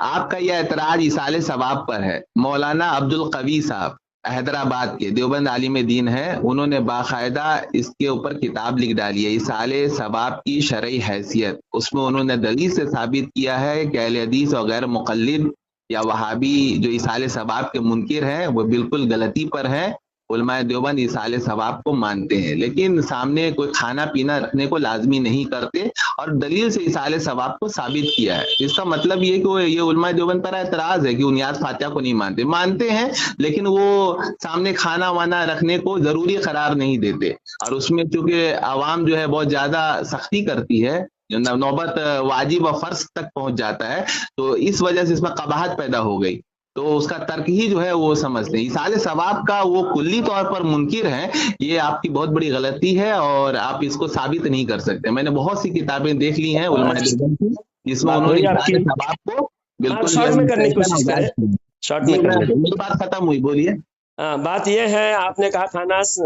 आपका यह एतराज इसाले सवाब पर है। मौलाना अब्दुल कवी साहब हैदराबाद के देवबंद आलिम दीन है, उन्होंने बाकायदा इसके ऊपर किताब लिख डाली है, इसाले सवाब की शरई हैसियत। उसमें उन्होंने दलील से साबित किया है कि अहले हदीस और गैर मुक़ल्लिद या वहाबी जो इसाले सवाब के मुनकिर हैं वो बिल्कुल गलती पर हैं। उलमाए देवबंद इसाले सवाब को मानते हैं, लेकिन सामने कोई खाना पीना रखने को लाजमी नहीं करते और दलील से इसाले सवाब को साबित किया है। इसका मतलब ये कि ये उलमाए देवबंद पर एतराज है कि वो नियाज फातिहा को नहीं मानते हैं, लेकिन वो सामने खाना वाना रखने को जरूरी करार नहीं देते। और उसमें चूंकि आवाम जो है बहुत ज्यादा सख्ती करती है, नौबत वाजिब और फर्ज तक पहुंच जाता है, तो इस वजह से इसमें कबाहत पैदा हो गई। तो उसका तर्क ही जो है वो समझते हैं। इसाले सवाब का वो कुल्ली तौर पर मुनकिर है, ये आपकी बहुत बड़ी गलती है और आप इसको साबित नहीं कर सकते। मैंने बहुत सी किताबें देख ली हैं उलमाए देवबंद की, जिसमें उन्होंने इसाले सवाब को बिल्कुल शॉर्ट में करने की कोशिश करें, शॉर्ट में करने। मेरी बात खत्म हुई, बोलिए। बात यह है, आपने कहा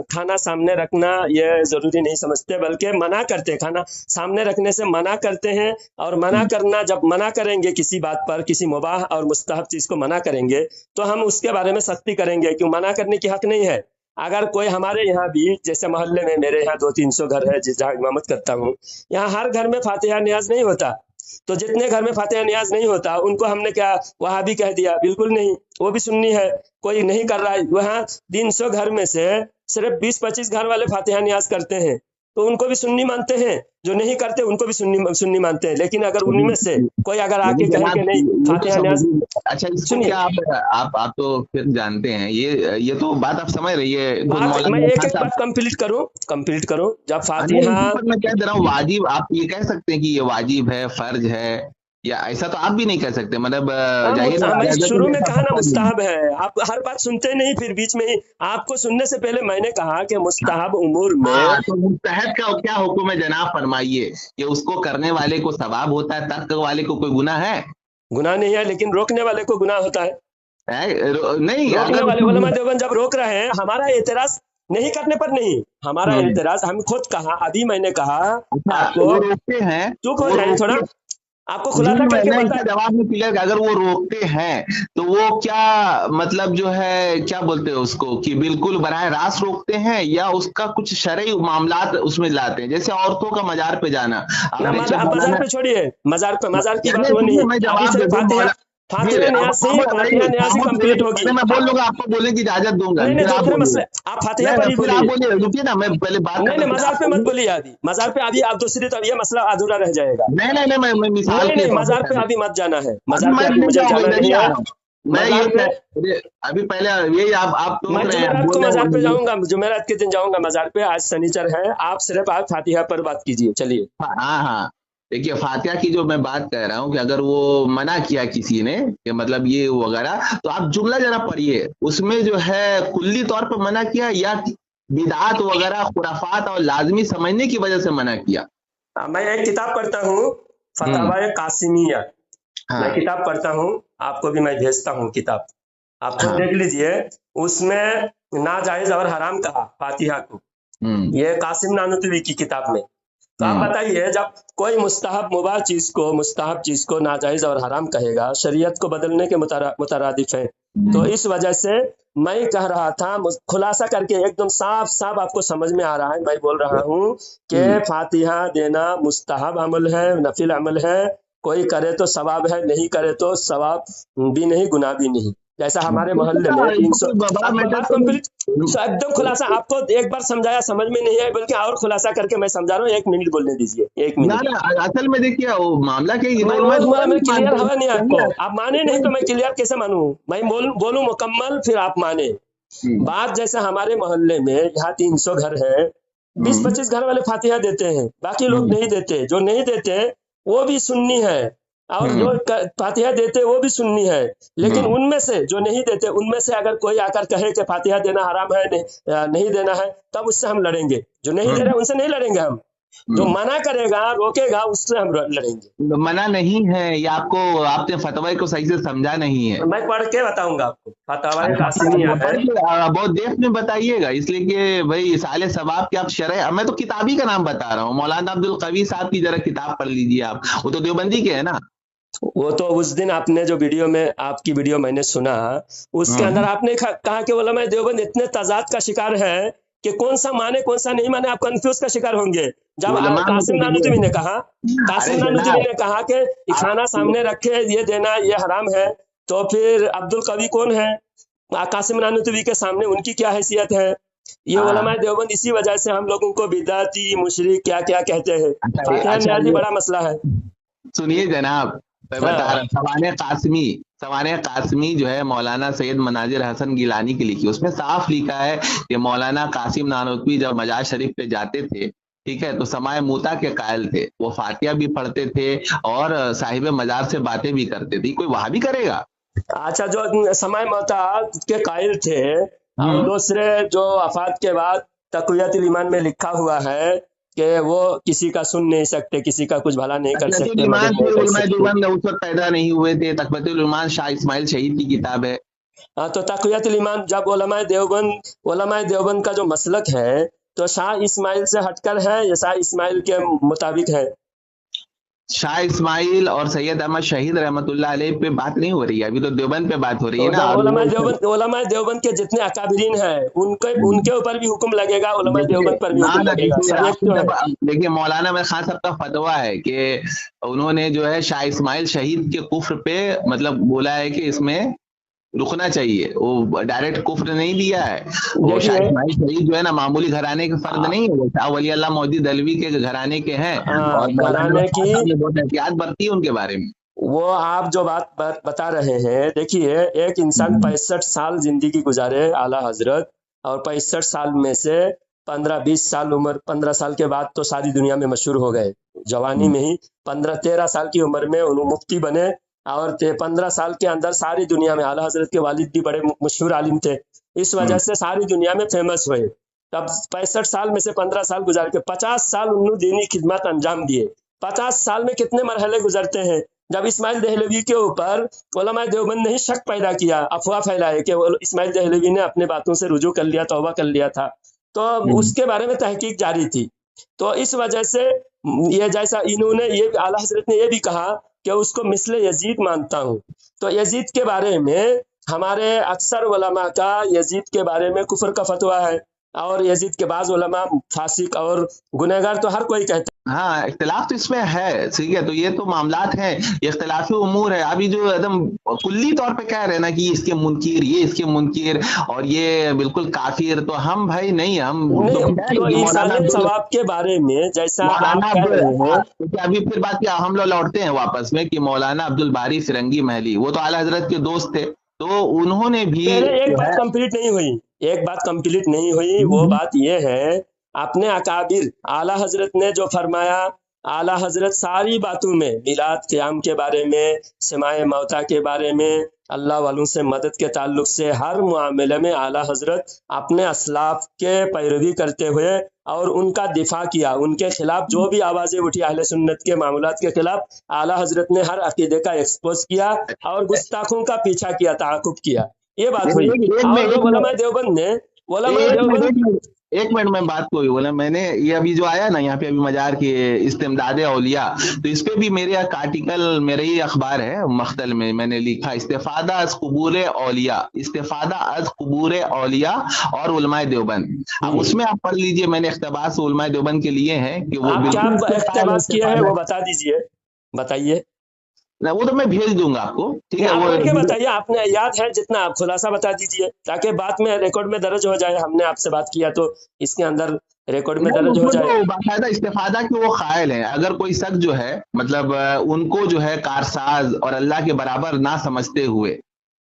खाना सामने रखना ये जरूरी नहीं समझते, बल्कि मना करते, खाना सामने रखने से मना करते हैं। और मना करना, जब मना करेंगे किसी बात पर, किसी मुबाह और मुस्तहब चीज को मना करेंगे, तो हम उसके बारे में सख्ती करेंगे, क्यों मना करने की हक नहीं है। अगर कोई हमारे यहाँ भी, जैसे मोहल्ले में मेरे यहाँ 200-300 घर है जहाँ इमामत करता हूँ, यहाँ हर घर में फातिहा न्याज नहीं होता। तो जितने घर में फातिहा न्याज नहीं होता उनको हमने क्या वहाबी कह दिया? बिल्कुल नहीं, वो भी सुन्नी है, कोई नहीं कर रहा है। वहाँ 300 घर में से सिर्फ 20-25 घर वाले फातिहा न्याज करते हैं, तो उनको भी सुन्नी मानते हैं। जो नहीं करते उनको भी सुन्नी मानते हैं। लेकिन अगर उनमें से कोई अगर आके कहे कि नहीं फातिहा न्याज, अच्छा सुनिए, आप तो फिर जानते हैं, ये तो बात आप समझ रही है। मैं एक एक बात कंप्लीट करूं। जब फातिहा, मैं कह दे रहा हूँ वाजिब, आप ये कह सकते हैं कि ये वाजिब है, फर्ज है, या ऐसा तो आप भी नहीं कह सकते। मतलब मैं शुरू में कहा ना मुस्ताहब है, आप हर बात सुनते नहीं, फिर बीच में ही आपको सुनने से पहले मैंने कहा कि मुस्ताहब उमूर में तो मुस्तहब का क्या हुक्म है जनाब, फरमाइए। ये उसको करने वाले को सवाब होता है, तर्क वाले को कोई गुनाह है? गुनाह नहीं है, लेकिन रोकने वाले को गुनाह होता है। नहीं, रोकने वाले उलमा देवबंद जब रोक रहे हैं, हमारा एतराज नहीं करने पर नहीं, हमारा एतराज, हम खुद कहा, अभी मैंने कहा आपको रोकते हैं, चुप हो जाए थोड़ा, आपको खुलासा करके बता। जवाब में क्लियर, अगर वो रोकते हैं तो वो क्या मतलब जो है, क्या बोलते हैं उसको, कि बिल्कुल बराह रास्त रोकते हैं या उसका कुछ शरई मामलात उसमें लाते हैं? जैसे औरतों का मजार पे जाना, मजार पे छोड़िए, मजार की बात वो नहीं, फातिहा न्याज से ही कंप्लीट होगी। मैं बोल लूंगा, आपको बोलने की इजाजत दूंगा। आप फातिहा पर ही बोलिए, रुकिए ना, मैं पहले बात नहीं मजार पे मत बोलिए, अभी मजार पे अभी आप दूसरी, तो ये मसला अधूरा रह जाएगा। नहीं मैं मिसाल नहीं मजार पे अभी मत जाना है, मजार पे अभी मुझे जाना नहीं है। मैं ये अभी पहले यही आप तो मैं जुमेरात को मजार पे जाऊंगा, जुमेरात के दिन जाऊंगा मजार पे, आज शनिचर है। आप सिर्फ आप फातिहा पर बात कीजिए, चलिए। हाँ देखिए, फातिहा की जो मैं बात कह रहा हूँ कि अगर वो मना किया किसी ने कि मतलब ये वगैरह, तो आप जुमला जरा पढ़िए, उसमें जो है कुल्ली तौर पर मना किया या बिदात वगैरह खुराफात और लाजमी समझने की वजह से मना किया? मैं एक किताब पढ़ता हूँ, फतावा कासिमिया, मैं किताब पढ़ता हूँ, आपको भी मैं भेजता हूँ किताब, आप खुद देख लीजिए। उसमें नाजायज और हराम कहा फातिहा को, ये कासिम नानूतवी की किताब में। तो आप बताइए, जब कोई मुस्तहब मुबाह चीज को, मुस्तहब चीज को नाजायज और हराम कहेगा, शरीयत को बदलने के मुतरादिफ है। तो इस वजह से मैं कह रहा था, खुलासा करके एकदम साफ आपको समझ में आ रहा है, मैं बोल रहा हूँ कि फातिहा देना मुस्तहब अमल है, नफिल अमल है। कोई करे तो सवाब है, नहीं करे तो सवाब भी नहीं, गुनाह भी नहीं। जैसा हमारे मोहल्ले में 300 एकदम खुलासा, आपको एक बार समझाया, समझ में नहीं है, बल्कि और खुलासा करके मैं समझा रहा हूँ। 1 मिनट बोलने दीजिए, 1 मिनट। असल में देखिए वो मामला क्या, मैं क्लियर हवा नहीं आपको, आप माने नहीं तो मैं क्लियर कैसे मानूं? मैं बोलूं मुकम्मल, फिर आप माने। बात जैसे हमारे मोहल्ले में यहाँ 300 घर है, 20-25 घर वाले फातिहा देते हैं, बाकी लोग नहीं देते। जो नहीं देते वो भी सुन्नी है, और जो फातिहा देते वो भी सुन्नी है। लेकिन उनमें से जो नहीं देते, उनमें से अगर कोई आकर कहे कि फातिहा देना हराम है, नहीं देना है, तब उससे हम लड़ेंगे। जो नहीं दे रहे उनसे नहीं लड़ेंगे हम, जो मना करेगा रोकेगा उससे हम लड़ेंगे। मना नहीं है, ये आपने फतवा को सही से समझा नहीं है। मैं पढ़ के बताऊंगा आपको, फतवा कासिमिया है। बहुत देश में बताइएगा, इसलिए कि भाई साले सवाब के आप शरह, मैं तो किताबी का नाम बता रहा हूँ, मौलाना अब्दुल कवी साहब की जरा किताब पढ़ लीजिए आप, वो तो देवबंदी के है ना। वो तो उस दिन आपने जो वीडियो में, आपकी वीडियो मैंने सुना, उसके अंदर आपने कहा कि उलमा देवबंद इतने तजाद का शिकार है कि कौन सा माने कौन सा नहीं माने, आप कंफ्यूज का शिकार होंगे। जब कासिम नानूतवी ने कहा, कि खाना सामने रखे ये देना ये हराम है, तो फिर अब्दुल कवी कौन है? कासिम नानूतवी के सामने उनकी क्या हैसियत है? ये उलमा देवबंद इसी वजह से हम लोगों को बिदाती मुशरिक क्या क्या कहते हैं। फातिहा नियाज़ी बड़ा मसला है। सुनिए जनाब, मैं बता रहा, सवाने कासमी जो है मौलाना सैयद मनाजिर हसन गिलानी की लिखी, उसमें साफ लिखा है कि मौलाना कासिम नानूतवी जब मजार शरीफ पे जाते थे, ठीक है, तो समाए मूता के कायल थे, वो फातिहा भी पढ़ते थे और साहिब मजार से बातें भी करते थे। कोई वहां भी करेगा? अच्छा, जो समाए मूता के कायल थे, और दूसरे जो वफात के बाद तक़वियतुल ईमान में लिखा हुआ है कि वो किसी का सुन नहीं सकते, किसी का कुछ भला नहीं कर सकते। उस वक्त पैदा नहीं हुए थे। तक़वियतुल ईमान शाह इस्माइल शहीद की किताब है। हाँ, तो तक़वियतुल ईमान जब उलमा देवबंद का जो मसलक है, तो शाह इस्माइल से हटकर है या शाह इस्माइल के मुताबिक है? शाह इस्माइल और सैयद अहमद शहीद रहमतुल्लाह अलैह पे बात नहीं हो रही है, अभी तो देवबंद पे बात हो रही है ना। उलमा देवबंद के जितने अकाबिरीन हैं उनके ऊपर भी हुक्म लगेगा, उलमा देवबंद पर भी हुक्म लगेगा। देखिए, मौलाना में खान साहब का फतवा है कि उन्होंने जो है शाह इस्माइल शहीद के कुफ्र पे मतलब बोला है कि इसमें रुकना चाहिए, वो डायरेक्ट कुफ्र नहीं दिया है। वो शाह इस्माइल शहीद जो है ना मामूली घराने के फर्द नहीं है, वो शाह वली अल्लाह मौदी दलवी के घराने के हैं, और घराने की बहुत एहतियात बरती है उनके बारे में। वो आप जो बात बता रहे हैं, देखिए, एक इंसान 65 साल जिंदगी गुजारे आला हजरत, और 65 साल में से 15-20 साल उम्र, 15 साल के बाद तो सारी दुनिया में मशहूर हो गए, जवानी में ही 15-13 साल की उम्र में उन्होंने मुफ्ती बने, और 15 साल के अंदर सारी दुनिया में, आला हजरत के वालिद भी बड़े मशहूर आलिम थे, इस वजह से सारी दुनिया में फेमस हुए। तब 65 साल में से 15 साल गुजार के 50 साल उन्होंने दीनी खिदमत अंजाम दिए। 50 साल में कितने मरहले गुजरते हैं। जब इस्माइल दहलवी के ऊपर उलमा देवबंद ने ही शक पैदा किया, अफवाह फैलाए कि इस्माइल दहलवी ने अपने बातों से रुजू कर लिया, तौबा कर लिया था, तो उसके बारे में तहकीक जारी थी। तो इस वजह से ये जैसा इन्होंने, ये आला हजरत ने ये भी कहा कि उसको मिसले यजीद मानता हूँ। तो यजीद के बारे में हमारे अक्सर उलमा का यजीद के बारे में कुफर का फतवा है, और यजीद के बाद उलमा फासिक और गुनहगार तो हर कोई कहता है। हाँ, इख्तिलाफ तो इसमें है, ठीक है, तो ये तो मामलात हैं, ये इख्तिलाफी उमूर है। अभी जो एकदम कुल्ली तौर पे कह रहे हैं ना कि इसके मुनकिर, ये इसके मुनकिर, और ये बिल्कुल काफिर, तो हम भाई नहीं, हम तो इंसानियत सवाब के बारे में जैसा अभी फिर बात किया, हम लोग लौटते हैं वापस में कि मौलाना अब्दुल बारी फिरंगी महली, वो तो आला हजरत के दोस्त थे, तो उन्होंने भी एक बात कंप्लीट नहीं हुई, वो बात ये है, अपने अकाबिर आला हजरत ने जो फरमाया, आला हजरत सारी बातों में, मिलाद क़याम के बारे में, समाए मौता के बारे में, अल्लाह वालों से मदद के ताल्लुक से, हर मामले में आला हजरत अपने असलाफ के पैरवी करते हुए और उनका दिफा किया। उनके खिलाफ जो भी आवाजें उठी अहले सुन्नत के मामूलात के खिलाफ, आला हजरत ने हर अकीदे का एक्सपोज किया और गुस्ताखों का पीछा किया, ताक़ुब किया। ये बात हुई। उलमा देवबंद ने एक मिनट में बात को बोला, मैंने ये अभी जो आया ना यहाँ पे अभी मजार के इस्तेमदाद औलिया, तो इस पे भी मेरे एक आर्टिकल, मेरे ही अखबार है मख्तल में, मैंने लिखा इस्तेफादा अज कुबूर औलिया, इस्तेफादा अज कुबूर औलिया और उलमाए देवबंद। अब उसमें आप पढ़ लीजिए, मैंने इख्तिबास उलमाए देवबंद के लिए है कि वो क्या इख्तिबास किया है, वो बता दीजिए, बताइए। वो तो मैं भेज दूंगा आपको, ठीक है, वो करके बताइए, आपने याद है जितना, आप खुलासा बता दीजिए, ताकि बाद में रिकॉर्ड में दर्ज हो जाए। हमने आपसे बात किया तो इसके अंदर रिकॉर्ड में दर्ज हो जाए। बाकायदा इस्तेफादा कि वो कायल है, अगर कोई शख्स जो है मतलब उनको जो है कारसाज और अल्लाह के बराबर ना समझते हुए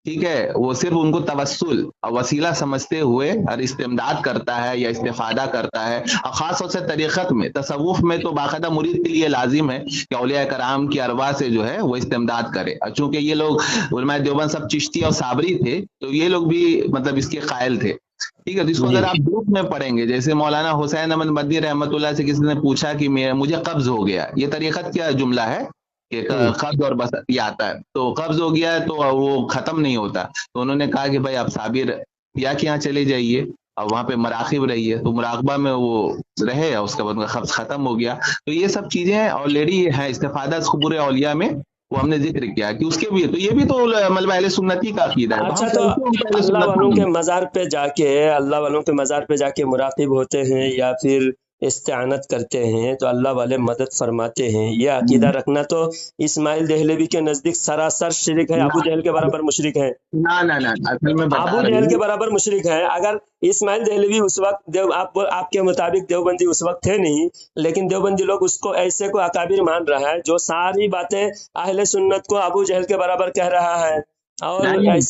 ٹھیک ہے، وہ صرف ان کو توسل اور وسیلہ سمجھتے ہوئے اور استمداد کرتا ہے یا استفادہ کرتا ہے، اور خاص طور سے طریقت میں، تصوف میں تو باقاعدہ مرید کے لیے لازم ہے کہ اولیاء کرام کی ارواح سے جو ہے وہ استمداد کرے، اور چونکہ یہ لوگ علماء دیوبند سب چشتی اور صابری تھے تو یہ لوگ بھی مطلب اس کے قائل تھے، ٹھیک ہے۔ تو اس کو جی اگر آپ گروپ میں پڑھیں گے، جیسے مولانا حسین احمد مدنی رحمۃ اللہ سے کسی نے پوچھا کہ مجھے قبض ہو گیا، یہ طریقت کیا جملہ ہے کہ قبض اور بس یہ آتا ہے، تو قبض ہو گیا تو وہ ختم نہیں ہوتا، تو انہوں نے کہا کہ بھائی آپ صابر یا کے یہاں چلے جائیے اور وہاں پہ مراقب رہیے، تو مراقبہ میں وہ رہے اور اس کے بعد ان کا قبض ختم ہو گیا۔ تو یہ سب چیزیں آلریڈی ہیں، استفادہ قبور اولیاء میں وہ ہم نے ذکر کیا کہ اس کے بھی، تو یہ بھی تو مطلب اہل سنتی کا عقیدہ ہے، تو اچھا، ہم تو کیسے ان کو اہل اللہ سنت والوں مانیں کے گے؟ مزار پہ جا کے، اللہ والوں کے مزار پہ جا کے مراقب ہوتے ہیں یا پھر استعانت کرتے ہیں تو اللہ والے مدد فرماتے ہیں، یہ عقیدہ رکھنا تو اسماعیل دہلوی کے نزدیک سراسر شرک ہے، ابو جہل کے برابر مشرک ہے، نہ اصل میں بتا ابو رہے جہل کے ہیں، برابر مشرک ہے۔ اگر اسماعیل دہلوی اس وقت آپ کے مطابق دیوبندی اس وقت تھے نہیں، لیکن دیوبندی لوگ اس کو ایسے کو اکابر مان رہا ہے جو ساری باتیں اہل سنت کو ابو جہل کے برابر کہہ رہا ہے، اور نہیں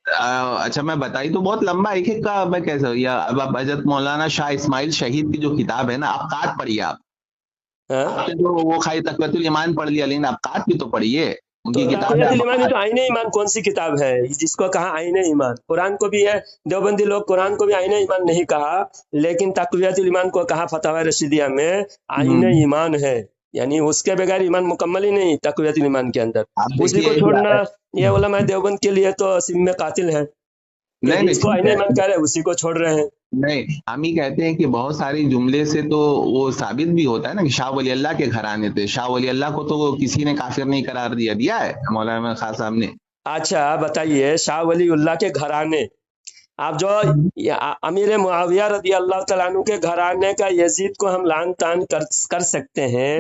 اچھا میں بتائی تو بہت لمبا ایک ایک کا میں کیسے، یا اب آپ حضرت مولانا شاہ اسماعیل شہید کی جو کتاب ہے نا، ابقات پڑھیے، آپ نے جو وہ خالی تقویت الایمان پڑھ لیا، لیکن ابقات بھی تو پڑھیے، ان تو کی کتاب تقویت ہے الایمان ابقات۔ تو آئین ایمان کون سی کتاب ہے جس کو کہا آئین ایمان؟ قرآن کو بھی ہے، دیوبندی لوگ قرآن کو بھی آئین ایمان نہیں کہا، لیکن تقویت الایمان کو کہا فتاوی رشیدیہ میں آئین ایمان ہے، یعنی اس کے بغیر ایمان مکمل ہی نہیں تقویت الایمان کے اندر، آپ اسی دیکھیے کو چھوڑنا یہ علماء دیوبند کے لیے تو سم قاتل ہے کہ نہیں جس کو ٹھیک آئین ہے، ایمان کہہ رہے ہیں اسی کو چھوڑ رہے ہیں۔ نہیں ہم ہی کہتے ہیں کہ بہت ساری جملے سے تو وہ ثابت بھی ہوتا ہے نا کہ شاہ ولی اللہ کے گھرانے تھے، شاہ ولی اللہ کو تو کسی نے کافر نہیں قرار دیا ہے مولانا خان صاحب نے۔ اچھا بتائیے، شاہ ولی اللہ کے گھرانے، آپ جو امیر معاویہ رضی اللہ تعالیٰ عنہ کے گھرانے کا یزید کو ہم لعن طعن کر سکتے ہیں،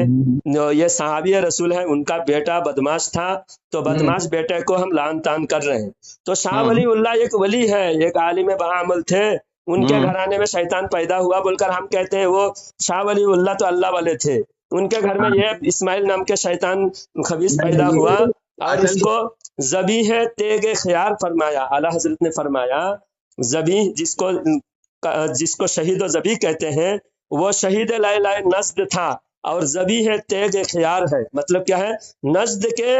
جو یہ صحابی رسول ہے ان کا بیٹا بدماش تھا تو بدماش بیٹے کو ہم لعن طعن کر رہے ہیں، تو شاہ ولی اللہ ایک ولی ہے، ایک عالم بعمل تھے، ان کے گھرانے میں شیطان پیدا ہوا بول کر ہم کہتے ہیں وہ شاہ ولی اللہ تو اللہ والے تھے، ان کے گھر میں یہ اسماعیل نام کے شیطان خبیث پیدا ہوا، اور اس کو ذبیح تیغ خیار فرمایا، اعلیٰ حضرت نے فرمایا ذبیح جس کو شہید و ذبیح کہتے ہیں، وہ شہید لا الہ نزد تھا، اور ذبیح تیغ خیار ہے، مطلب کیا ہے؟ نزد کے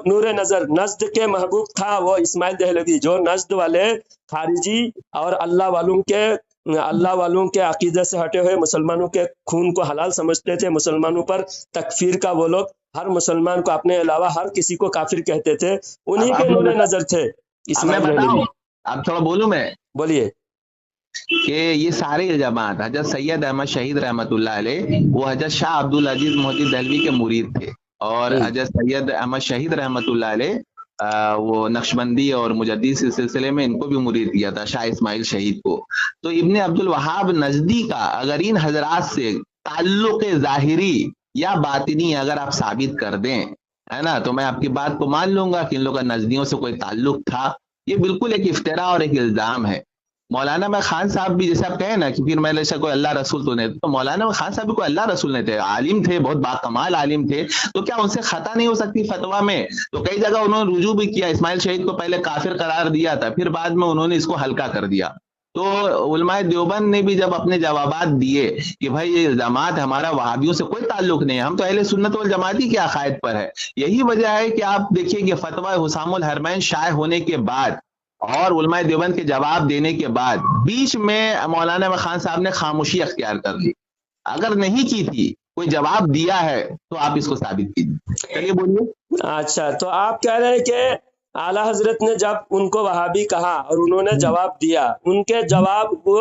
نور نظر، نزد کے محبوب تھا وہ اسماعیل دہلوی، جو نزد والے خارجی اور اللہ والوں کے عقیدے سے ہٹے ہوئے مسلمانوں کے خون کو حلال سمجھتے تھے، مسلمانوں پر تکفیر کا وہ لوگ ہر مسلمان کو اپنے علاوہ ہر کسی کو کافر کہتے تھے، انہی کے نور نظر تھے اب میں اسماعیل بتاؤں، دہلوی۔ اب تھوڑا بولوں میں بولیے۔ کہ یہ سارے الزامات حضرت سید احمد شہید رحمۃ اللہ علیہ وہ حضرت شاہ عبد العزیز محدث دہلوی کے مرید تھے، اور حضرت سید احمد شہید رحمۃ اللہ علیہ وہ نقشبندی اور مجدد کے سلسلے میں ان کو بھی مرید کیا تھا، شاہ اسماعیل شہید کو۔ تو ابن عبد الوہاب نجدی کا اگر ان حضرات سے تعلق ظاہری یا باطنی اگر آپ ثابت کر دیں، ہے نا، تو میں آپ کی بات کو مان لوں گا کہ ان لوگوں کا نجدیوں سے کوئی تعلق تھا۔ یہ بالکل ایک افتراء اور ایک الزام ہے۔ مولانا میں خان صاحب بھی جیسے آپ کہیں نا کہ پھر میں سے کوئی اللہ رسول تو نہیں، تو مولانا میں خان صاحب بھی کوئی اللہ رسول نہیں تھے، عالم تھے، بہت باکمال عالم تھے، تو کیا ان سے خطا نہیں ہو سکتی فتویٰ میں؟ تو کئی جگہ انہوں نے رجوع بھی کیا، اسماعیل شہید کو پہلے کافر قرار دیا تھا، پھر بعد میں انہوں نے اس کو ہلکا کر دیا۔ تو علماء دیوبند نے بھی جب اپنے جوابات دیے کہ بھائی یہ الزامات ہمارا وہابیوں سے کوئی تعلق نہیں ہے، ہم تو اہل سنت والجماعتی کے عقائد پر ہے، یہی وجہ ہے کہ آپ دیکھیے کہ فتویٰ حسام الحرمین شائع ہونے کے بعد اور علماء دیوبند کے جواب دینے کے بعد بیچ میں مولانا خان صاحب نے خاموشی اختیار کر لی، اگر نہیں کی تھی، کوئی جواب دیا ہے تو آپ اس کو ثابت کیجیے، چلیے بولیے۔ اچھا، تو آپ کہہ رہے ہیں کہ اعلیٰ حضرت نے جب ان کو وہابی کہا اور انہوں نے جواب دیا، ان کے جواب وہ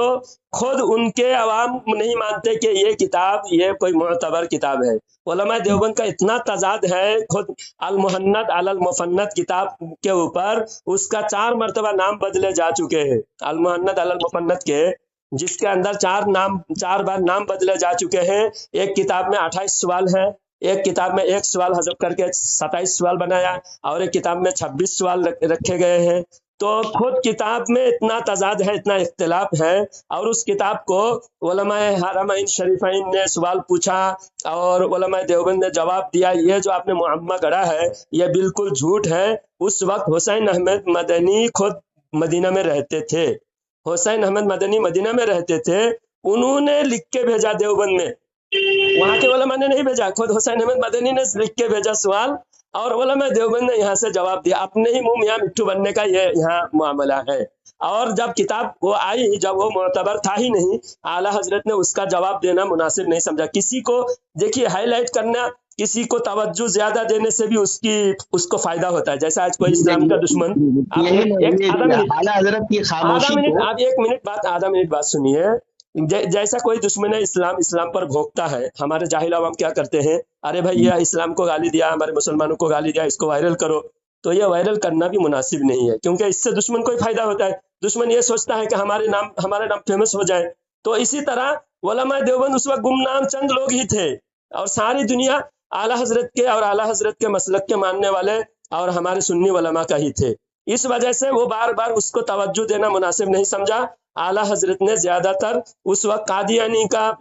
خود ان کے عوام نہیں مانتے کہ یہ کتاب یہ کوئی معتبر کتاب ہے، علماء دیوبند کا اتنا تضاد ہے، خود المحنت علی المفنت کتاب کے اوپر اس کا 4 مرتبہ نام بدلے جا چکے ہیں، المحنت علی المفنت کے، جس کے اندر 4 بار نام بدلے جا چکے ہیں، ایک کتاب میں 28 سوال ہے، ایک کتاب میں 1 سوال حذف کر کے 27 سوال بنایا، اور ایک کتاب میں 26 سوال رکھے گئے ہیں، تو خود کتاب میں اتنا تضاد ہے، اتنا اختلاف ہے، اور اس کتاب کو علماء حرمین شریفین نے سوال پوچھا اور علماء دیوبند نے جواب دیا، یہ جو آپ نے معمہ گڑھا ہے یہ بالکل جھوٹ ہے۔ اس وقت حسین احمد مدنی خود مدینہ میں رہتے تھے، حسین احمد مدنی مدینہ میں رہتے تھے، انہوں نے لکھ کے بھیجا دیوبند میں، وہاں کے علماء نے نہیں بھیجا، خود حسین احمد مدنی نے لکھ کے بھیجا سوال، اور علماء دیوبند نے یہاں سے جواب دیا۔ اپنے ہی منہ میاں مٹھو بننے کا یہ یہاں معاملہ ہے۔ اور جب کتاب وہ آئی، جب وہ معتبر تھا ہی نہیں، اعلیٰ حضرت نے اس کا جواب دینا مناسب نہیں سمجھا۔ کسی کو دیکھیے ہائی لائٹ کرنا، کسی کو توجہ زیادہ دینے سے بھی اس کو فائدہ ہوتا ہے۔ جیسے آج کوئی اسلام کا دشمن، آپ اعلیٰ حضرت کی خاموشی کو آپ آدھا منٹ بات سنیے۔ جیسا کوئی دشمن اسلام پر بھونکتا ہے، ہمارے جاہل عوام کیا کرتے ہیں، ارے بھائی یہ اسلام کو گالی دیا، ہمارے مسلمانوں کو گالی دیا، اس کو وائرل کرو۔ تو یہ وائرل کرنا بھی مناسب نہیں ہے، کیونکہ اس سے دشمن کو ہی فائدہ ہوتا ہے۔ دشمن یہ سوچتا ہے کہ ہمارے نام فیمس ہو جائے۔ تو اسی طرح علماء دیوبند اس وقت گمنام چند لوگ ہی تھے، اور ساری دنیا اعلیٰ حضرت کے اور اعلیٰ حضرت کے مسلک کے ماننے والے اور ہمارے سنی علماء کا ہی تھے۔ اس وجہ سے وہ بار بار اس کو توجہ دینا مناسب نہیں سمجھا۔ اعلیٰ حضرت نے زیادہ تر اس وقت قادیانی کا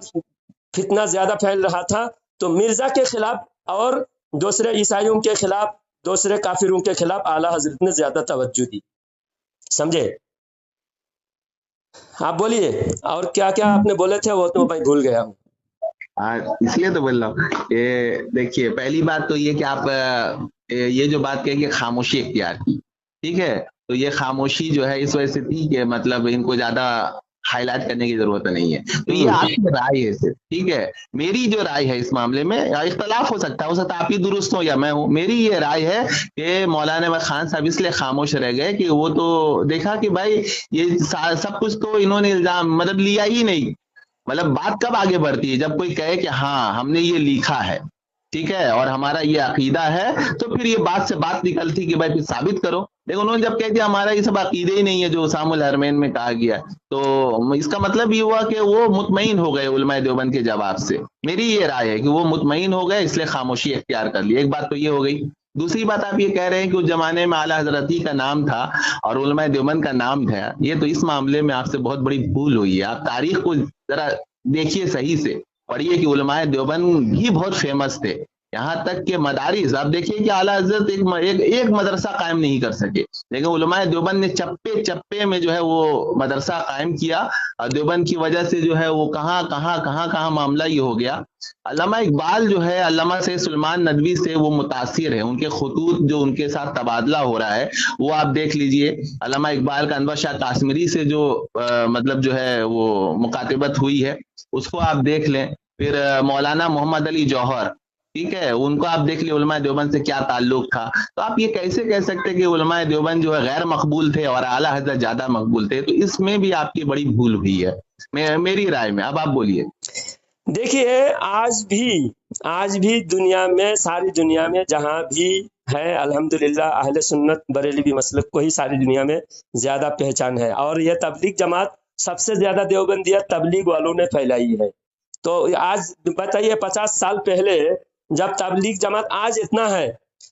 فتنہ زیادہ پھیل رہا تھا، تو مرزا کے خلاف اور دوسرے عیسائیوں کے خلاف، دوسرے کافروں کے خلاف اعلیٰ حضرت نے زیادہ توجہ دی، سمجھے؟ آپ بولیے، اور کیا کیا آپ نے بولے تھے وہ تو میں بھول گیا ہوں۔ اس لیے تو بول رہا ہوں، دیکھیے پہلی بات تو یہ کہ آپ یہ جو بات کہیں کہ خاموشی اختیار کی، ٹھیک ہے، تو یہ خاموشی جو ہے اس وجہ سے تھی کہ مطلب ان کو زیادہ ہائی لائٹ کرنے کی ضرورت نہیں ہے۔ تو یہ آپ کی رائے ہے صرف، ٹھیک ہے۔ میری جو رائے ہے اس معاملے میں اختلاف ہو سکتا ہے آپ ہی درست ہو یا میں ہوں، میری یہ رائے ہے کہ مولانا احمد خان صاحب اس لیے خاموش رہ گئے کہ وہ تو دیکھا کہ بھائی یہ سب کچھ تو انہوں نے الزام مطلب لیا ہی نہیں۔ مطلب بات کب آگے بڑھتی ہے، جب کوئی کہے کہ ہاں ہم نے یہ لکھا ہے، ٹھیک ہے، اور ہمارا یہ عقیدہ ہے، تو پھر یہ بات سے بات نکلتی کہ بھائی پھر ثابت کرو۔ لیکن انہوں نے جب کہہ دیا ہمارا یہ سب عقیدے ہی نہیں ہے جو اسام الحرمین میں کہا گیا، تو اس کا مطلب یہ ہوا کہ وہ مطمئن ہو گئے علماء دیوبند کے جواب سے۔ میری یہ رائے ہے کہ وہ مطمئن ہو گئے، اس لیے خاموشی اختیار کر لی۔ ایک بات تو یہ ہو گئی۔ دوسری بات آپ یہ کہہ رہے ہیں کہ اس زمانے میں اعلیٰ حضرت ہی کا نام تھا اور علماء دیوبند کا نام تھا، یہ تو اس معاملے میں آپ سے بہت بڑی بھول ہوئی ہے۔ آپ تاریخ کو ذرا دیکھیے، صحیح سے پڑھیے کہ علماء دیوبند بھی بہت فیمس تھے، یہاں تک کہ مدارس آپ دیکھیے کہ اعلیٰ حضرت ایک مدرسہ قائم نہیں کر سکے، لیکن علماء دیوبند نے چپے چپے میں جو ہے وہ مدرسہ قائم کیا، اور دیوبند کی وجہ سے جو ہے وہ کہاں معاملہ یہ ہو گیا۔ علامہ اقبال جو ہے علامہ سید سلیمان ندوی سے وہ متاثر ہے، ان کے خطوط جو ان کے ساتھ تبادلہ ہو رہا ہے وہ آپ دیکھ لیجئے۔ علامہ اقبال کا انور شاہ کاشمیری سے جو مطلب جو ہے وہ مکاتبت ہوئی ہے اس کو آپ دیکھ لیں۔ پھر مولانا محمد علی جوہر، ٹھیک ہے، ان کو آپ دیکھ لیں علماء دیوبند سے کیا تعلق تھا۔ تو آپ یہ کیسے کہہ سکتے کہ علماء دیوبند جو ہے غیر مقبول تھے اور اعلیٰ حضرت زیادہ مقبول تھے؟ تو اس میں بھی آپ کی بڑی بھول ہوئی ہے میری رائے میں۔ اب آپ بولیے۔ دیکھیے آج بھی دنیا میں، ساری دنیا میں جہاں بھی ہے، الحمدللہ اہل سنت بریلوی مسلک کو ہی ساری دنیا میں زیادہ پہچان ہے، اور یہ تبلیغ جماعت سب سے زیادہ دیوبندیت تبلیغ والوں نے پھیلائی ہے۔ تو آج بتائیے 50 سال پہلے جب تبلیغ جماعت آج اتنا ہے،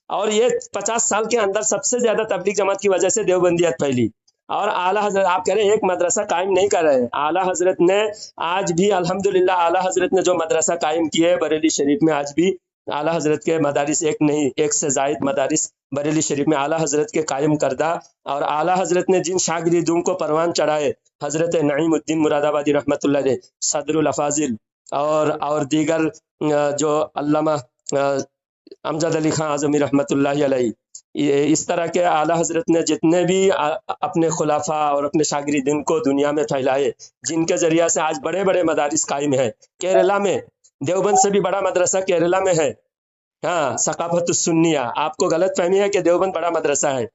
اور یہ 50 سال کے اندر سب سے زیادہ تبلیغ جماعت کی وجہ سے دیوبندیت پھیلی، اور اعلیٰ حضرت آپ کہہ رہے ہیں ایک مدرسہ قائم نہیں کر رہے ہیں، اعلیٰ حضرت نے آج بھی الحمدللہ اعلیٰ حضرت نے جو مدرسہ قائم کیے ہے بریلی شریف میں، آج بھی اعلیٰ حضرت کے مدارس ایک نہیں، ایک سے زائد مدارس بریلی شریف میں اعلیٰ حضرت کے قائم کردہ، اور اعلیٰ حضرت نے جن شاگردوں کو پروان چڑھائے، حضرت نعیم الدین مراد آبادی رحمۃ اللہ علیہ، صدر الافاضل اور دیگر جو علامہ امجد علی خان اعظمی رحمۃ اللہ علیہ، اس طرح کے اعلیٰ حضرت نے جتنے بھی اپنے خلفاء اور اپنے شاگردین کو دنیا میں پھیلائے، جن کے ذریعہ سے آج بڑے بڑے مدارس قائم ہیں۔ کیرلا میں دیوبند سے بھی بڑا مدرسہ کیرلا میں ہے، ہاں، ثقافت السنیہ۔ آپ کو غلط فہمی ہے کہ دیوبند بڑا مدرسہ ہے،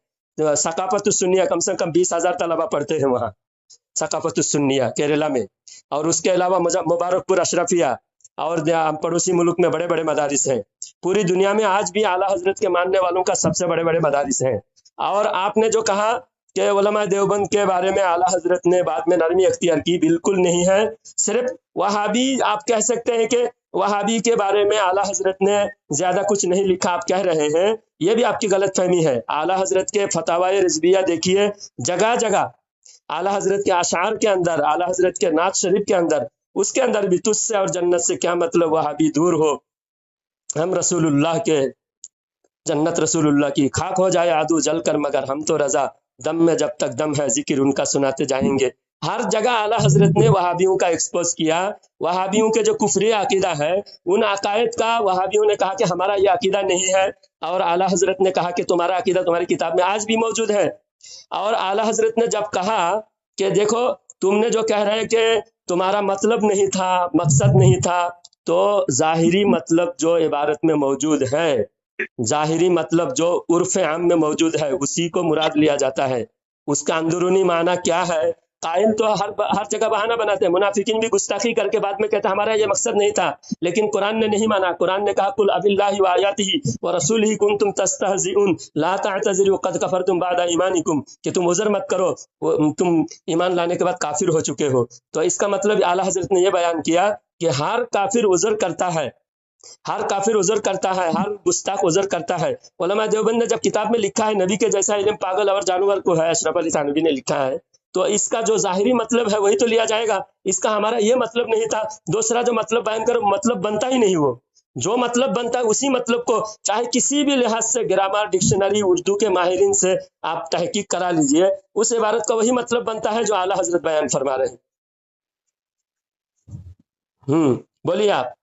ثقافت السنیہ کم سے کم 20,000 طلبہ پڑھتے ہیں وہاں، ثقافت السنیہ کیرلا میں۔ اور اس کے علاوہ مبارک پور اشرفیہ اور پڑوسی ملک میں بڑے بڑے مدارس ہیں۔ پوری دنیا میں آج بھی اعلیٰ حضرت کے ماننے والوں کا سب سے بڑے بڑے مدارس ہیں۔ اور آپ نے جو کہا کہ علماء دیوبند کے بارے میں اعلیٰ حضرت نے بعد میں نرمی اختیار کی، بالکل نہیں ہے۔ صرف وہابی آپ کہہ سکتے ہیں کہ वहाबी के बारे में आला हजरत ने ज्यादा कुछ नहीं लिखा आप कह रहे हैं, ये भी आपकी गलत फहमी है। आला हजरत के फतावाए रिजविया देखिए, जगह जगह आला हजरत के अशार के अंदर, आला हजरत के नात शरीफ के अंदर, उसके अंदर भी तुझसे और जन्नत से क्या मतलब, वहाबी दूर हो, हम रसूलुल्लाह के, जन्नत रसूलुल्लाह की, खाक हो जाए आदू जल कर मगर हम तो रजा, दम में जब तक दम है जिक्र उनका सुनाते जाएंगे। हर जगह आला हजरत ने वहाबियों का एक्सपोज किया। वहाबियों के जो कुफरी अकीदा है, उन अकायद का वहाबियों ने कहा कि हमारा ये अकीदा नहीं है, और आला हजरत ने कहा कि तुम्हारा अकीदा तुम्हारी किताब में आज भी मौजूद है। और आला हजरत ने जब कहा कि देखो तुमने जो कह रहे कि तुम्हारा मतलब नहीं था, मकसद नहीं था, तो जाहिरी मतलब जो इबारत में मौजूद है, जाहिरी मतलब जो उर्फ आम में मौजूद है, उसी को मुराद लिया जाता है। उसका अंदरूनी माना क्या है? कायल तो हर जगह बहाना बनाते हैं। मुनाफिकीन भी गुस्ताखी करके बाद में कहता हमारा ये मकसद नहीं था, लेकिन कुरान ने नहीं माना। कुरान ने कहा कुल अबिल्लाहि व आयातिही व रसूलिही कुंतुम तस्तहजिउन ला तअतज़िरु क़द कफ़रतुम बअद ईमानिकुम, कि तुम उज़र मत करो, तुम ईमान लाने के बाद काफिर हो चुके हो। तो इसका मतलब आला हजरत ने यह बयान किया कि हर काफिर उज़र करता है, हर काफिर उज़र करता है, हर गुस्ताख उज़र करता है। उलमा देवबंद ने जब किताब में लिखा है नबी के जैसा इल्म पागल और जानवर को है, अशरफ अली थानवी ने लिखा है, तो इसका जो जाहिरी मतलब है वही तो लिया जाएगा। इसका हमारा ये मतलब नहीं था, दूसरा जो मतलब बयान करो, मतलब बनता ही नहीं। वो जो मतलब बनता है उसी मतलब को चाहे किसी भी लिहाज से ग्रामर, डिक्शनरी, उर्दू के माहिरीन से आप तहकीक करा लीजिए, उस इबारत का वही मतलब बनता है जो आला हजरत बयान फरमा रहे हैं। बोलिए आप।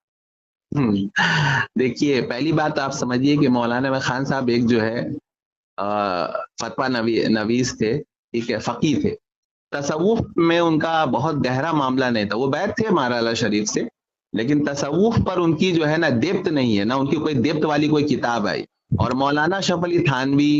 देखिए, पहली बात आप समझिए कि मौलाना अहमद खान साहब एक जो है फतवा नवीस थे, ठीक है, फकीह थे। तसव्वुफ में उनका बहुत गहरा मामला नहीं था। वो बैठ थे माराला शरीफ से, लेकिन तसव्वुफ पर उनकी जो है ना डेप्थ नहीं है, ना उनकी कोई डेप्थ वाली कोई किताब आई। और मौलाना अशरफ अली थानवी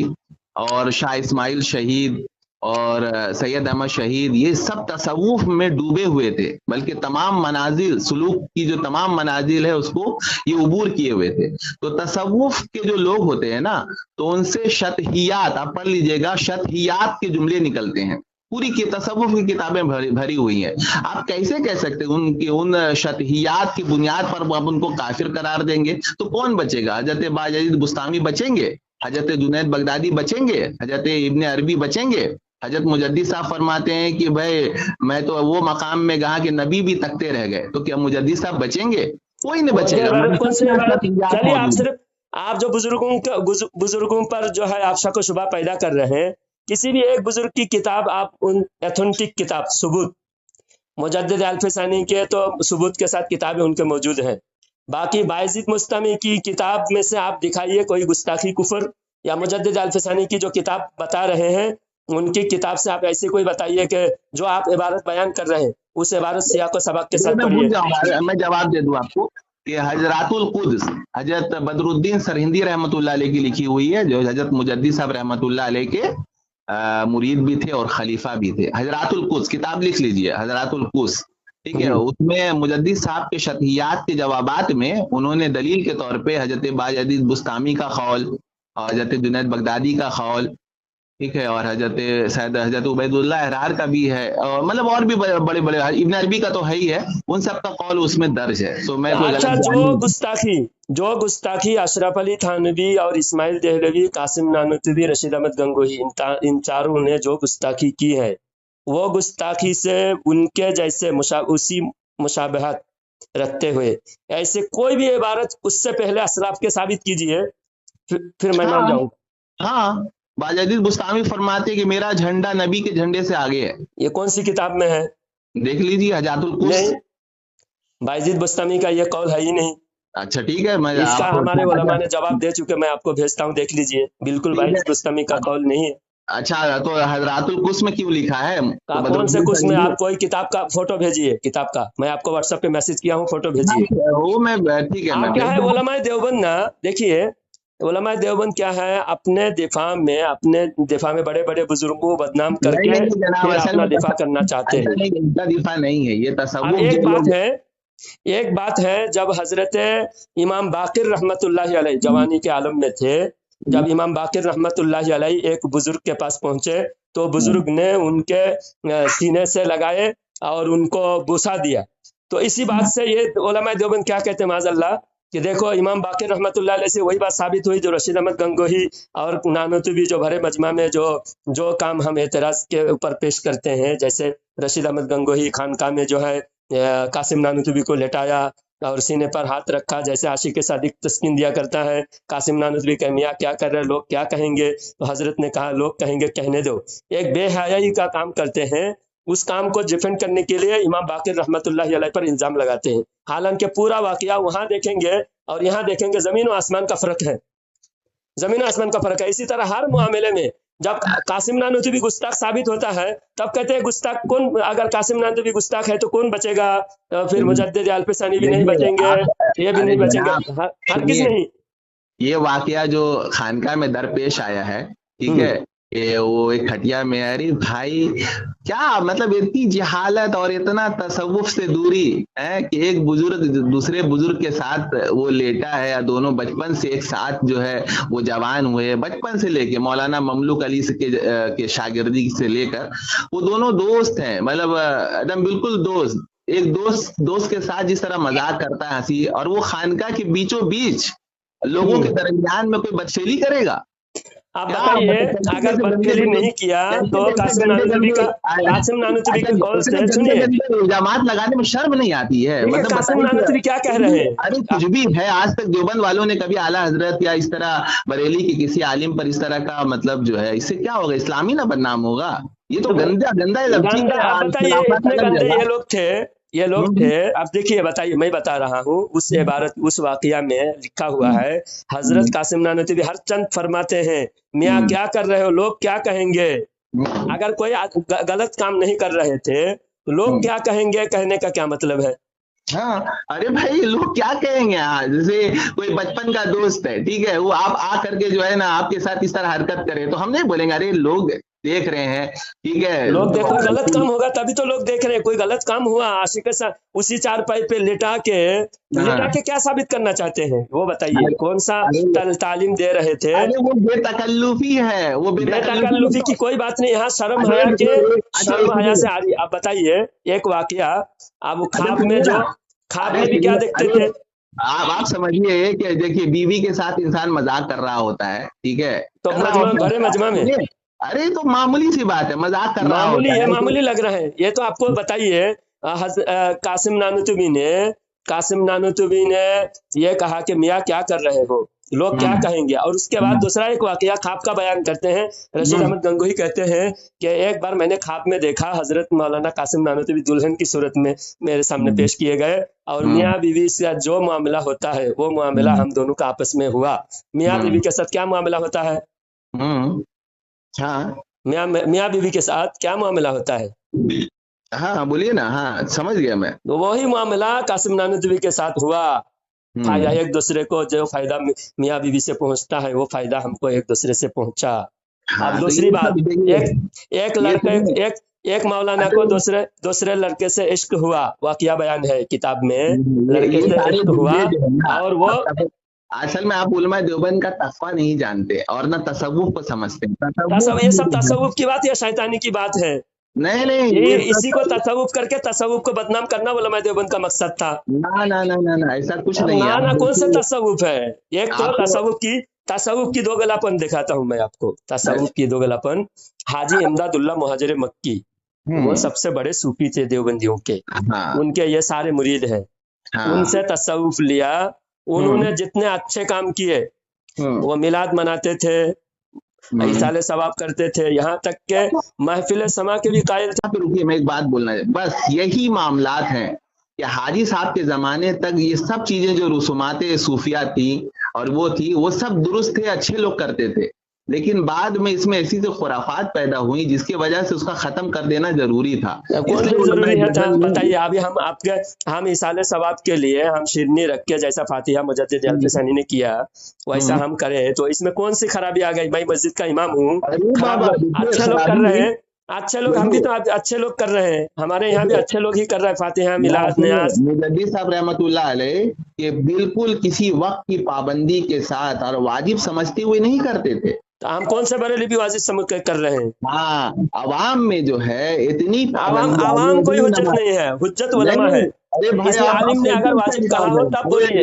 और शाह इस्माइल शहीद और सैयद अहमद शहीद, ये सब तसव्वुफ में डूबे हुए थे, बल्कि तमाम मनाजिल, सुलूक की जो तमाम मनाजिल है उसको ये उबूर किए हुए थे। तो तसव्वुफ के जो लोग होते हैं ना, तो उनसे शतहियात, आप पढ़ लीजिएगा, शतहियात के जुमले निकलते हैं। पूरी की तसव्वुफ की किताबें भरी हुई हैं। आप कैसे कह सकते हैं उनके उन शतहियात की बुनियाद पर आप उनको काफिर करार देंगे? तो कौन बचेगा? हजरत बायजीद बुस्तामी बचेंगे? हजरत जुनैद बगदादी बचेंगे? हजरत इब्ने अरबी बचेंगे? हजरत मुजद्दिद साहब फरमाते हैं कि भाई मैं तो वो मकाम में गया कि नबी भी तकते रह गए, तो क्या मुजद्दिद साहब बचेंगे? कोई नहीं बचेगा। चलिए आप सिर्फ आप जो बुजुर्गों पर जो है आप शक व शुबा पैदा कर रहे हैं, किसी भी एक बुजुर्ग की किताब आप उन एथेंटिक किताब सबूत, मुजद्दिद अल्फसानी के तो सबूत के साथ किताबें उनके मौजूद हैं। बाकी बायजीद मुस्तमी की किताब में से आप दिखाइए कोई गुस्ताखी कुफर, या मुजद्दिद अल्फसानी की जो किताब बता रहे हैं उनकी किताब से आप ऐसे कोई बताइए कि जो आप इबारत बयान कर रहे हैं उस इबारत सियाक व सबक के साथ पढ़िए। मैं जवाब दे दूं आपको कि हजरातुल कुद्स हजरत बदरुद्दीन सरहिंदी रहमतुल्लाह अलैह की लिखी हुई है, जो हजरत मुजद्दिद साहब रहमतुल्लाह अलैह के मुरीद भी थे और खलीफा भी थे। हजरातुल कुद्स किताब लिख लीजिए, हजरातुल कुद्स, ठीक है। उसमें मुजद्दिद साहब के शतहियात के जवाबात में उन्होंने दलील के तौर पे हजरत बायजीद बुस्तामी का कौल और हजरत जुनैद बगदादी का कौल, ठीक है, और हजरत उबैदुल्लाह अहरार का भी है, और मतलब और भी बड़े बड़े इब्न अरबी का तो है ही है, उन सब का कौल उसमें दर्ज है। तो मैं अच्छा, जो गुस्ताखी अशरफ अली थानवी और इस्माइल देहलवी, कासिम नानूतवी, रशीद अहमद गंगोही, इन चारों ने जो गुस्ताखी की है, वो गुस्ताखी से उनके जैसे उसी मुशाबहत रखते हुए ऐसे कोई भी इबारत उससे पहले असलाफ के साबित कीजिए, फिर मैं मान जाऊंगा। हाँ, बायजीद बुस्तामी फरमाते कि मेरा झंडा नबी के झंडे से आगे है। ये कौन सी किताब में है? देख लीजिए, हजातुल कुद्स। बायजीद बुस्तामी का ये कौल है ही नहीं। अच्छा ठीक है, मैं इसका हमारे उलमा ने जवाब दे चुके, मैं आपको भेजता हूँ, देख लीजिए, बिल्कुल बायजीद बुस्तामी का कौल नहीं है। अच्छा, तो हजरातुल कुद्स में क्यों लिखा है? तो कौन से कुद्स में? आप कोई किताब का फोटो भेजिए, किताब का मैं आपको व्हाट्सएप पे मैसेज किया हूँ, फोटो भेजिए। वो मैं ठीक है, क्या है उलमा देवबंद ना, देखिए उलमा देवबंद क्या है, अपने दिफा में बड़े बड़े बुजुर्गों को बदनाम करके अपना दिफा करना चाहते हैं। दिफा नहीं है ये तसव्वुफ। एक बात है, जब हजरत इमाम बाकिर रहमतुल्लाह अलैह जवानी के आलम में थे, जब इमाम बाकिर रहमतुल्लाह अलैह एक बुजुर्ग के पास पहुंचे, तो बुजुर्ग ने उनके सीने से लगाए और उनको बुसा दिया, تو اسی بات سے یہ علماء دیوبند کیا کہتے ہیں معاذ کہ دیکھو امام باقر رحمۃ اللہ علیہ سے وہی بات ثابت ہوئی جو رشید احمد گنگوہی اور نانوتوی جو بھرے مجمع میں جو کام ہم اعتراض کے اوپر پیش کرتے ہیں، جیسے رشید احمد گنگوہی خانقاہ میں جو ہے قاسم نانوتوی کو لٹایا اور سینے پر ہاتھ رکھا، جیسے عاشق صادق تسکین دیا کرتا ہے، قاسم نانوتوی کہ میاں کیا کر رہے، لوگ کیا کہیں گے؟ تو حضرت نے کہا لوگ کہیں گے کہنے دو، ایک بے حیائی کا کام کرتے ہیں، اس کام کو ڈیفینڈ کرنے کے لیے امام باقر رحمۃ اللہ علیہ پر الزام لگاتے ہیں، حالانکہ پورا واقعہ وہاں دیکھیں گے اور یہاں دیکھیں گے زمین و آسمان کا فرق ہے، زمین و آسمان کا فرق ہے۔ اسی طرح ہر معاملے میں جب قاسم نانوتوی گستاخ ثابت ہوتا ہے تب کہتے ہیں گستاخ کون، اگر قاسم نانوتوی گستاخ ہے تو کون بچے گا؟ پھر مجدد الفسانی بھی نہیں بچیں گے، یہ بھی نہیں بچیں گے، ہر کس نہیں۔ یہ واقعہ جو خانقاہ میں درپیش آیا ہے، ٹھیک ہے، وہ ایک کھٹیا میں، ارے بھائی کیا مطلب اتنی جہالت اور اتنا تصوف سے دوری ہے کہ ایک بزرگ دوسرے بزرگ کے ساتھ وہ لیٹا ہے، یا دونوں بچپن سے ایک ساتھ جو ہے وہ جوان ہوئے، بچپن سے لے کے مولانا مملوک علی کے شاگردی سے لے کر وہ دونوں دوست ہیں، مطلب ایک دم بالکل دوست، ایک دوست کے ساتھ جس طرح مذاق کرتا ہے ہنسی، اور وہ خانقاہ کے بیچوں بیچ لوگوں کے درمیان میں کوئی بدفعلی کرے گا؟ آپ بتائیے، اگر بدفعلی نہیں کیا تو قاسم نانوتوی کے قول سے سنیے، الزامات لگانے میں شرم نہیں آتی ہے؟ مطلب قاسم نانوتوی کیا کہہ رہے ہیں؟ ارے کچھ بھی ہے، آج تک دیوبند والوں نے کبھی اعلیٰ حضرت یا اس طرح بریلی کے کسی عالم پر اس طرح کا مطلب جو ہے، اس سے کیا ہوگا؟ اسلامی نہ بدنام ہوگا؟ یہ تو گندا آپ بتائیے، اتنے گندے یہ لوگ تھے۔ اب دیکھیے، بتائیے، میں بتا رہا ہوں، اس عبارت اس واقعہ میں لکھا ہوا ہے، حضرت قاسم نانوتوی ہر چند فرماتے ہیں میاں کیا کر رہے ہو، لوگ کیا کہیں گے؟ اگر کوئی غلط کام نہیں کر رہے تھے تو لوگ کیا کہیں گے کہنے کا کیا مطلب ہے؟ ہاں، ارے بھائی لوگ کیا کہیں گے؟ جیسے کوئی بچپن کا دوست ہے، ٹھیک ہے، وہ آپ آ کر کے جو ہے نا آپ کے ساتھ اس طرح حرکت کرے تو ہم نہیں بولیں گے ارے لوگ دیکھ رہے ہیں، ٹھیک ہے، لوگ دیکھو، غلط کام ہوگا تبھی تو لوگ دیکھ رہے ہیں، کوئی غلط کام ہوا عاشق اسی چارپائی پہ لٹا کے کیا ثابت کرنا چاہتے ہیں وہ بتائیے؟ کون سا تعلیم دے رہے تھے؟ وہ بے تکلفی ہے، وہ بے تکلفی کی کوئی بات نہیں، یہاں شرم حیا سے آ رہی۔ آپ بتائیے ایک واقعہ، اب خواب میں بھی کیا دیکھتے تھے؟ آپ سمجھیے کہ دیکھیے بیوی کے ساتھ انسان مذاق کر رہا ہوتا ہے، ٹھیک ہے، تو بڑے مجمع میں ارے تو معمولی سی بات ہے، مذاق کر رہا ہوتا ہے، معمولی لگ رہا ہے یہ تو آپ کو بتائیے۔ قاسم نانوتوی نے یہ کہا کہ میاں کیا کر رہے ہو، لوگ کیا کہیں گے؟ اور اس کے بعد دوسرا ایک واقعہ خواب کا بیان کرتے ہیں، رشید احمد گنگوہی کہتے ہیں کہ ایک بار میں نے خواب میں دیکھا حضرت مولانا قاسم نانوتوی دلہن کی صورت میں میرے سامنے پیش کیے گئے، اور میاں بیوی سے جو معاملہ ہوتا ہے وہ معاملہ ہم دونوں کا آپس میں ہوا۔ میاں بیوی کے ساتھ کیا معاملہ ہوتا ہے؟ میاں بیوی کے ساتھ کیا معاملہ ہوتا ہے؟ ہاں بولیے نا، ہاں سمجھ گیا میں۔ تو وہی معاملہ قاسم نانوتوی کے ساتھ ہوا، ایک دوسرے کو جو فائدہ میاں بیوی سے پہنچتا ہے وہ فائدہ ہم کو ایک دوسرے سے پہنچا۔ اب دوسری بات، ایک مولانا کو دوسرے لڑکے سے عشق ہوا، واقعہ بیان ہے کتاب میں، لڑکے سے عشق ہوا، اور وہ اصل میں آپ علماء دیوبند کا تقویٰ نہیں جانتے اور نہ تصوف کو سمجھتے ہیں۔ یہ سب تصوف کی بات یا شیطانی کی بات ہے؟ نہیں، اسی کو تصوف کر کے تصوف کو بدنام کرنا علماء دیوبند کا مقصد تھا۔ نہ ایسا کچھ نہیں ہے۔ کون سا تصوف ہے؟ ایک تو تصوف کی دو گلاپن دکھاتا ہوں میں آپ کو، تصوف کی دو گلاپن۔ حاجی امداد اللہ مہاجر مکی، وہ سب سے بڑے صوفی تھے دیوبندیوں کے، ان کے یہ سارے مرید ہیں، ان سے تصوف لیا، انہوں نے جتنے اچھے کام کیے، وہ میلاد مناتے تھے، ایصال ثواب کرتے تھے، یہاں تک کہ محفل سما کے بھی قائل تھے۔ رکیے، میں ایک بات بولنا ہے، بس یہی معاملات ہیں کہ حاجی صاحب کے زمانے تک یہ سب چیزیں جو رسومات صوفیہ تھی اور وہ سب درست تھے، اچھے لوگ کرتے تھے، لیکن بعد میں اس میں ایسی سے خرافات پیدا ہوئی جس کی وجہ سے اس کا ختم کر دینا ضروری تھا۔ ضروری ہے؟ بتائیے، ابھی ہم ایصال ثواب کے لیے ہم شیرنی رکھ کے جیسا فاتحہ مجدد الفسانی نے کیا ویسا ہم کریں تو اس میں کون سی خرابی آ گئی؟ میں مسجد کا امام ہوں، اچھے لوگ کر رہے ہیں، اچھے لوگ، ہم بھی تو اچھے لوگ کر رہے ہیں، ہمارے یہاں بھی اچھے لوگ ہی کر رہے ہیں، فاتحہ، میلاد، نیاز۔ مجدد صاحب رحمۃ اللہ علیہ کہ بالکل کسی وقت کی پابندی کے ساتھ اور واجب سمجھتے ہوئے نہیں کرتے تھے، ہم کون سے بریلوی بھی واجب سمجھ کر رہے ہیں؟ ہاں، عوام میں جو ہے اتنی عوام کوئی حجت نہیں ہے، حجت علماء ہے۔ अरे भाई किसी आप आलिम ने कैसे अगर उससे वाजिब निकाल कहा रहे हो हैं? तब अरे बोलिए,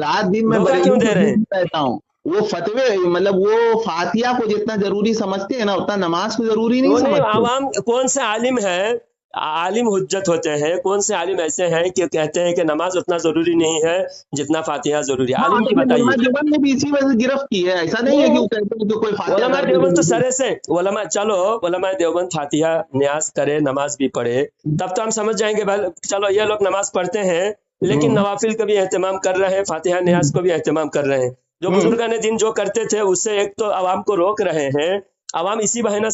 रात दिन मैं धोखा क्यों बरेली दे को रहे हैं? कहता हूँ। वो फतवे मतलब वो फातिहा को जितना जरूरी समझते हैं ना, उतना नमाज को जरूरी नहीं वो नहीं, समझते। आवाम कौन से आलिम है, आलिम हुज्जत होते हैं, कौन से आलिम ऐसे हैं कि कहते हैं कि नमाज उतना जरूरी नहीं है जितना फातिहा जरूरी है? हाँ आलिम तो की फिर उलमा बताइए। देवबंद ने भी इसी वजह से गिरफ्त की है, ऐसा नहीं है कि वो वो कहते हैं कि कोई फातिहा उलमा घर में देवबंद तो जरूरी सरे से चलो उलमा देवबंद फातिहा न्यास करे, नमाज भी पढ़े, तब तो हम समझ जाएंगे भाई चलो ये लोग नमाज पढ़ते हैं, लेकिन है। नवाफिल का भी एहतमाम कर रहे हैं, फातिहा न्यास को भी एहतमाम कर रहे हैं। जो बुजुर्गान दिन जो करते थे उससे एक तो आवाम को रोक रहे हैं, आवाम इसी बहाने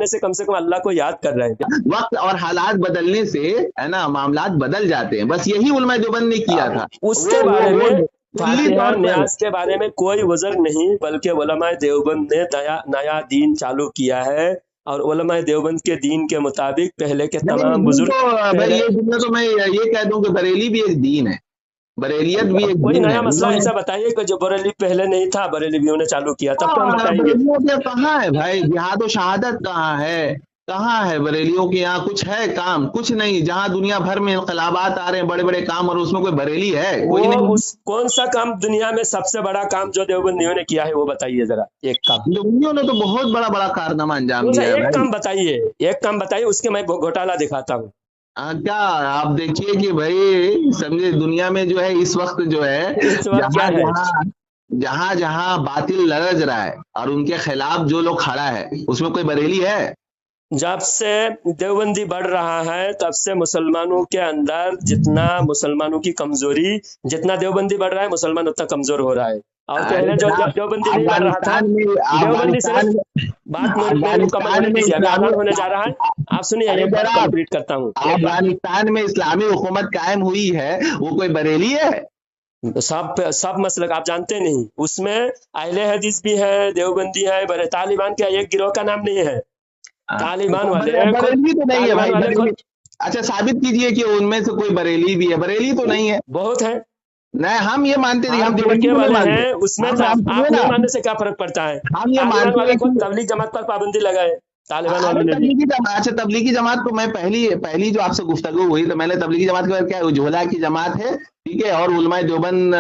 से कम अल्लाह को याद कर रहे हैं। वक्त और हालात बदलने से है ना मामलात बदल जाते हैं, बस यही उलमा देवबंद ने किया था। उसके बारे वो में कुल्ली फातिहा तौर पर न्यास के बारे में कोई वजर नहीं, बल्कि उलमा देवबंद ने नया दीन चालू किया है, और उलमा देवबंद के दीन के मुताबिक पहले के नहीं तमाम दीन बुजुर्ग तो भाई पहले ये जुमला तो मैं ये कह दूं कि बरेली भी एक दीन है, बरेलियत भी एक कोई दीन है। नया मसला उन्होंने ऐसा बताइए कि जो बरेली पहले नहीं था, बरेलीवियों ने चालू किया, तब तो हम बताएंगे। बरेलियों के कहाँ है भाई जिहाद और शहादत, कहाँ है? कहाँ है बरेलियों के यहाँ कुछ है काम? कुछ नहीं। जहाँ दुनिया भर में इनकलाबात आ रहे हैं बड़े बड़े काम, और उसमें कोई बरेली है? कोई वो नहीं। कौन सा काम दुनिया में सबसे बड़ा काम जो देवबंदियों ने किया है वो बताइए जरा, एक काम। दुनिया ने तो बहुत बड़ा बड़ा कारनामा अंजाम कौन सा दिया है एक भाई। काम बताइए, एक काम बताइए, उसके मैं घोटाला दिखाता हूँ। क्या आप देखिए कि भाई समझे दुनिया में जो है इस वक्त जो है इस वक्त क्या है? जहां जहां बातिल लरज रहा है और उनके खिलाफ जो लोग खड़ा है, उसमें कोई बरेली है? जब से देवबंदी बढ़ रहा है तब से मुसलमानों के अंदर जितना मुसलमानों की कमजोरी, जितना देवबंदी बढ़ रहा है मुसलमान उतना कमजोर हो रहा है। और अरे पहले जो जनाब, देवबंदी नहीं बढ़ रहा था, देवबंदी सिर्फ बात मेरी मुकम्मल होने दीजिए, अभी इस्लामी, आजान होने जा रहा है। आप सुनिए, अरे एक बात जनाब, कंप्लीट करता हूँ, एक बात। अफगानिस्तान में इस्लामी हुकूमत कायम हुई है, वो कोई बरेली है? सब मसलक आप जानते नहीं, उसमें अहले हदीस भी है, देवबंदी है, बड़े तालिबान का एक गिरोह का नाम नहीं है। तालिबान वाले बरेली तो नहीं है भाई, तालिबान वाले बरेली। अच्छा साबित कीजिए कि उनमें से कोई बरेली भी है। बरेली तो नहीं है। बहुत है। नहीं हम ये मानते नहीं, हम फिरके देवबंदी को नहीं वाले मानते। हैं, उसमें हम आप सुनिए नहीं ना, मानने से क्या फर्क पड़ता है? हम ये तालिबान मानते वाले हैं खुद कि तबलीग जमात पर पाबंदी लगाए, तालिबान अरे वालों ने भी। तबलीगी जमात, अच्छा तबलीगी जमात को मैं पहली जो आपसे गुफ्तगू हुई तो मैंने तबलीगी जमात के बारे क्या उज्ज्वला की जमात है, ठीक है, और उलमाए देवबंद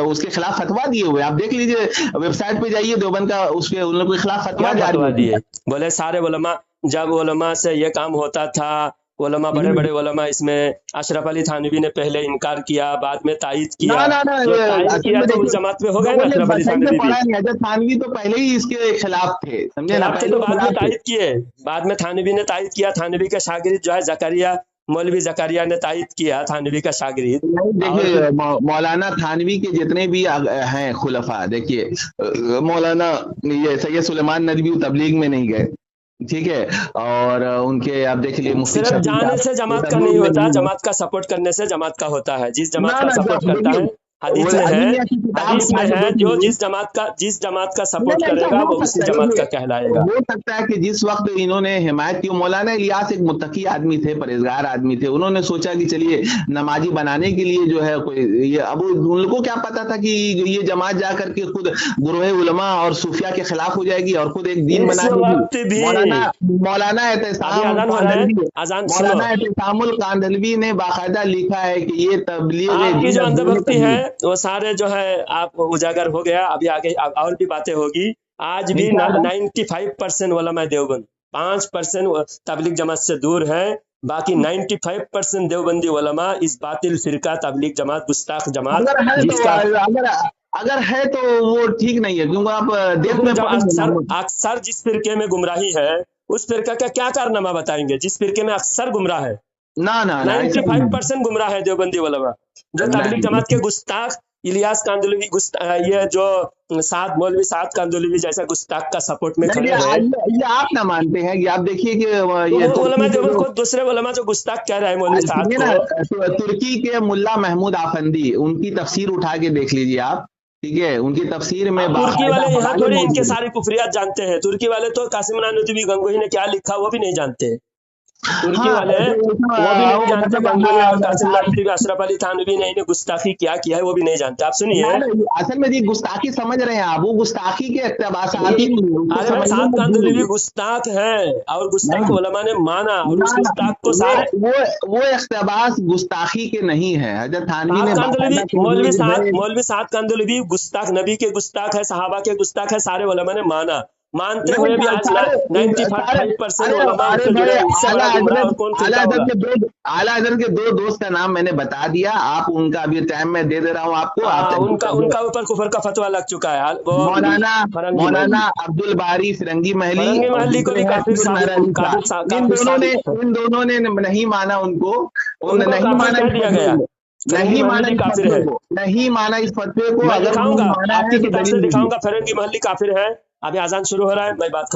उसके खिलाफ फतवा दिए हुए, आप देख लीजिए वेबसाइट पे जाइए देवबंद का, उसके उन लोगों के खिलाफ फतवा क्या जारी फतवा है। दिए? बोले सारे उलमा, जब उलमा से ये काम होता था, उलमा बड़े बड़े उलमा, इसमें अशरफ अली थानवी ने पहले इनकार किया, बाद में तायद किया। ना ना ना जो ये तायद असल किया में तो उस देखिए, जमात में हो गए ना लोगों ने अशरफ अली सही से थानवी भी। पढ़ा नहीं। अजय थानवी तो पहले ही इसके खिलाफ थे, समझे ना, खिलाफ थे पहले तो बाद में खिलाफ थे। तायद किए, बाद में थानवी ने तायद किया। थानवी का शागिर्द जो है जकरिया, मौलवी जकरिया ने तायद किया थानवी का शागिर्द। नहीं और देखिए मौलाना थानवी के जितने भी हैं खुलफा, देखिए मौलाना ये सैयद सुलेमान नदवी तबलीग में नहीं गए, ठीक है, और उनके आप देख लिए मुफ्ती सिर्फ शफी जाने से साहब जमात का नहीं तबलीग में होता, नहीं गए। जमात का सपोर्ट करने से जमात का होता है। जिस जमात ना का ना सपोर्ट करता देखिए है, हदीस वो में है, अली मियां की किताब हदीस में उठा के है, देख जो लीजिए। जिस जमात का नहीं सपोर्ट नहीं, ऐसा करेगा वो हो उसी सकता है, जमात का देखिए कहलाएगा। हो सकता है कि जिस वक्त इन्होंने हिमायत की, मौलाना इलियास एक मुत्तकी आदमी थे, परहेजगार आदमी थे, उन्होंने सोचा कि चलिए नमाजी बनाने के लिए जो है कोई ये, अब उन लोगों को क्या पता था कि ये जमात जा करके खुद गुरोहे उलमा और सूफिया के खिलाफ हो जाएगी और खुद एक दीन इस बना वक्त देगी। भी मौलाना अभी एहतसाम आजान हो रहा है, कांदलवी, आजान सुनो। मौलाना एहतसामुल कांदलवी ने बाकायदा लिखा है कि ये तबलीग आपकी दीन जो और दीन अंधभक्ति है तबलीग। वो सारे जो है आप उजागर हो गया, अभी आगे और भी बातें होगी। आज भी इंशाअल्लाह 95% उलमा देवबंद, 5% तबलीग जमात से दूर है, बाकी 95% देवबंदी उलमा इस बातिल फिरका तबलीग जमात, गुस्ताख जमात, अगर है तो जिसका अगर है तो वो ठीक नहीं है, क्योंकि आप देश में जो पढ़ेंगे अक्सर ना। अक्सर जिस फिरके में गुमराही है, उस फिरका का क्या कारनामा बताएंगे जिस फिरके में अक्सर गुमराह है? ना ना ना ऐसा नहीं 95% गुमराह है देवबंदी उलमा। जो तबलीग जमात के गुस्ताख इलियास कांदलवी, ये जो मौलवी साद कांदलवी जैसा गुस्ताख का सपोर्ट में खड़े हैं, ये आप ना मानते हैं कि आप देखिए कि तो ये वो उलमा तुर्की के देवबंद जो को दूसरे उलमा जो गुस्ताख कह रहे हैं मौलवी साद सुनिए ना, को, तुर्की के मुल्ला महमूद आफंदी, उनकी तफसीर उठा के देख लीजिए आप, ठीक है, उनकी तफसीर में तुर्की वाले यहाँ बाकायदा थोड़ी मौजूद इनके है। सारी कुफरियात जानते हैं। तुर्की वाले तो कासिम नदवी गंगोही ने क्या लिखा वो भी नहीं जानते। तुर्की वाले हैं, वो भी नहीं जानते गंगोई और कासिम नानवी, अशरफ अली थानवी ने इन्हें गुस्ताखी क्या किया है वो भी नहीं जानते। आप सुनिए, असल में जी गुस्ताखी समझ रहे हैं आप, वो गुस्ताखी के इक़्तिबासाती अरे भाई सात कांदोली भी गुस्ताख है और गुस्ताख उलमा ने माना, और उस गुस्ताख को सारे वो इक़्तिबास गुस्ताखी के नहीं है। हजरत थानवी ने मौलवी सात कांदोली भी गुस्ताख, नबी के गुस्ताख है, सहाबा के गुस्ताख है, सारे उलमा ने माना। मानते हुए भी आज 95% उलमा उनसे जुड़े, इससे बड़ा गुमराह और कौन फिरका होगा। आला हज़रत के दो दोस्त का नाम मैंने बता दिया, आप उनका अभी टाइम में दे रहा हूँ आपको। उनका ऊपर कुफर का फतवा लग चुका है। मौलाना अब्दुल बारी फिरंगी महली को भी काफिर इन दोनों ने नहीं माना, उनको नहीं माना दिया गया, नहीं माना इस फतवे को। मैं दिखाऊंगा, आपकी किताब से दिखाऊंगा, फिरंगी महली काफिर है। अभी आजान शुरू हो रहा है, मैं बात खत्म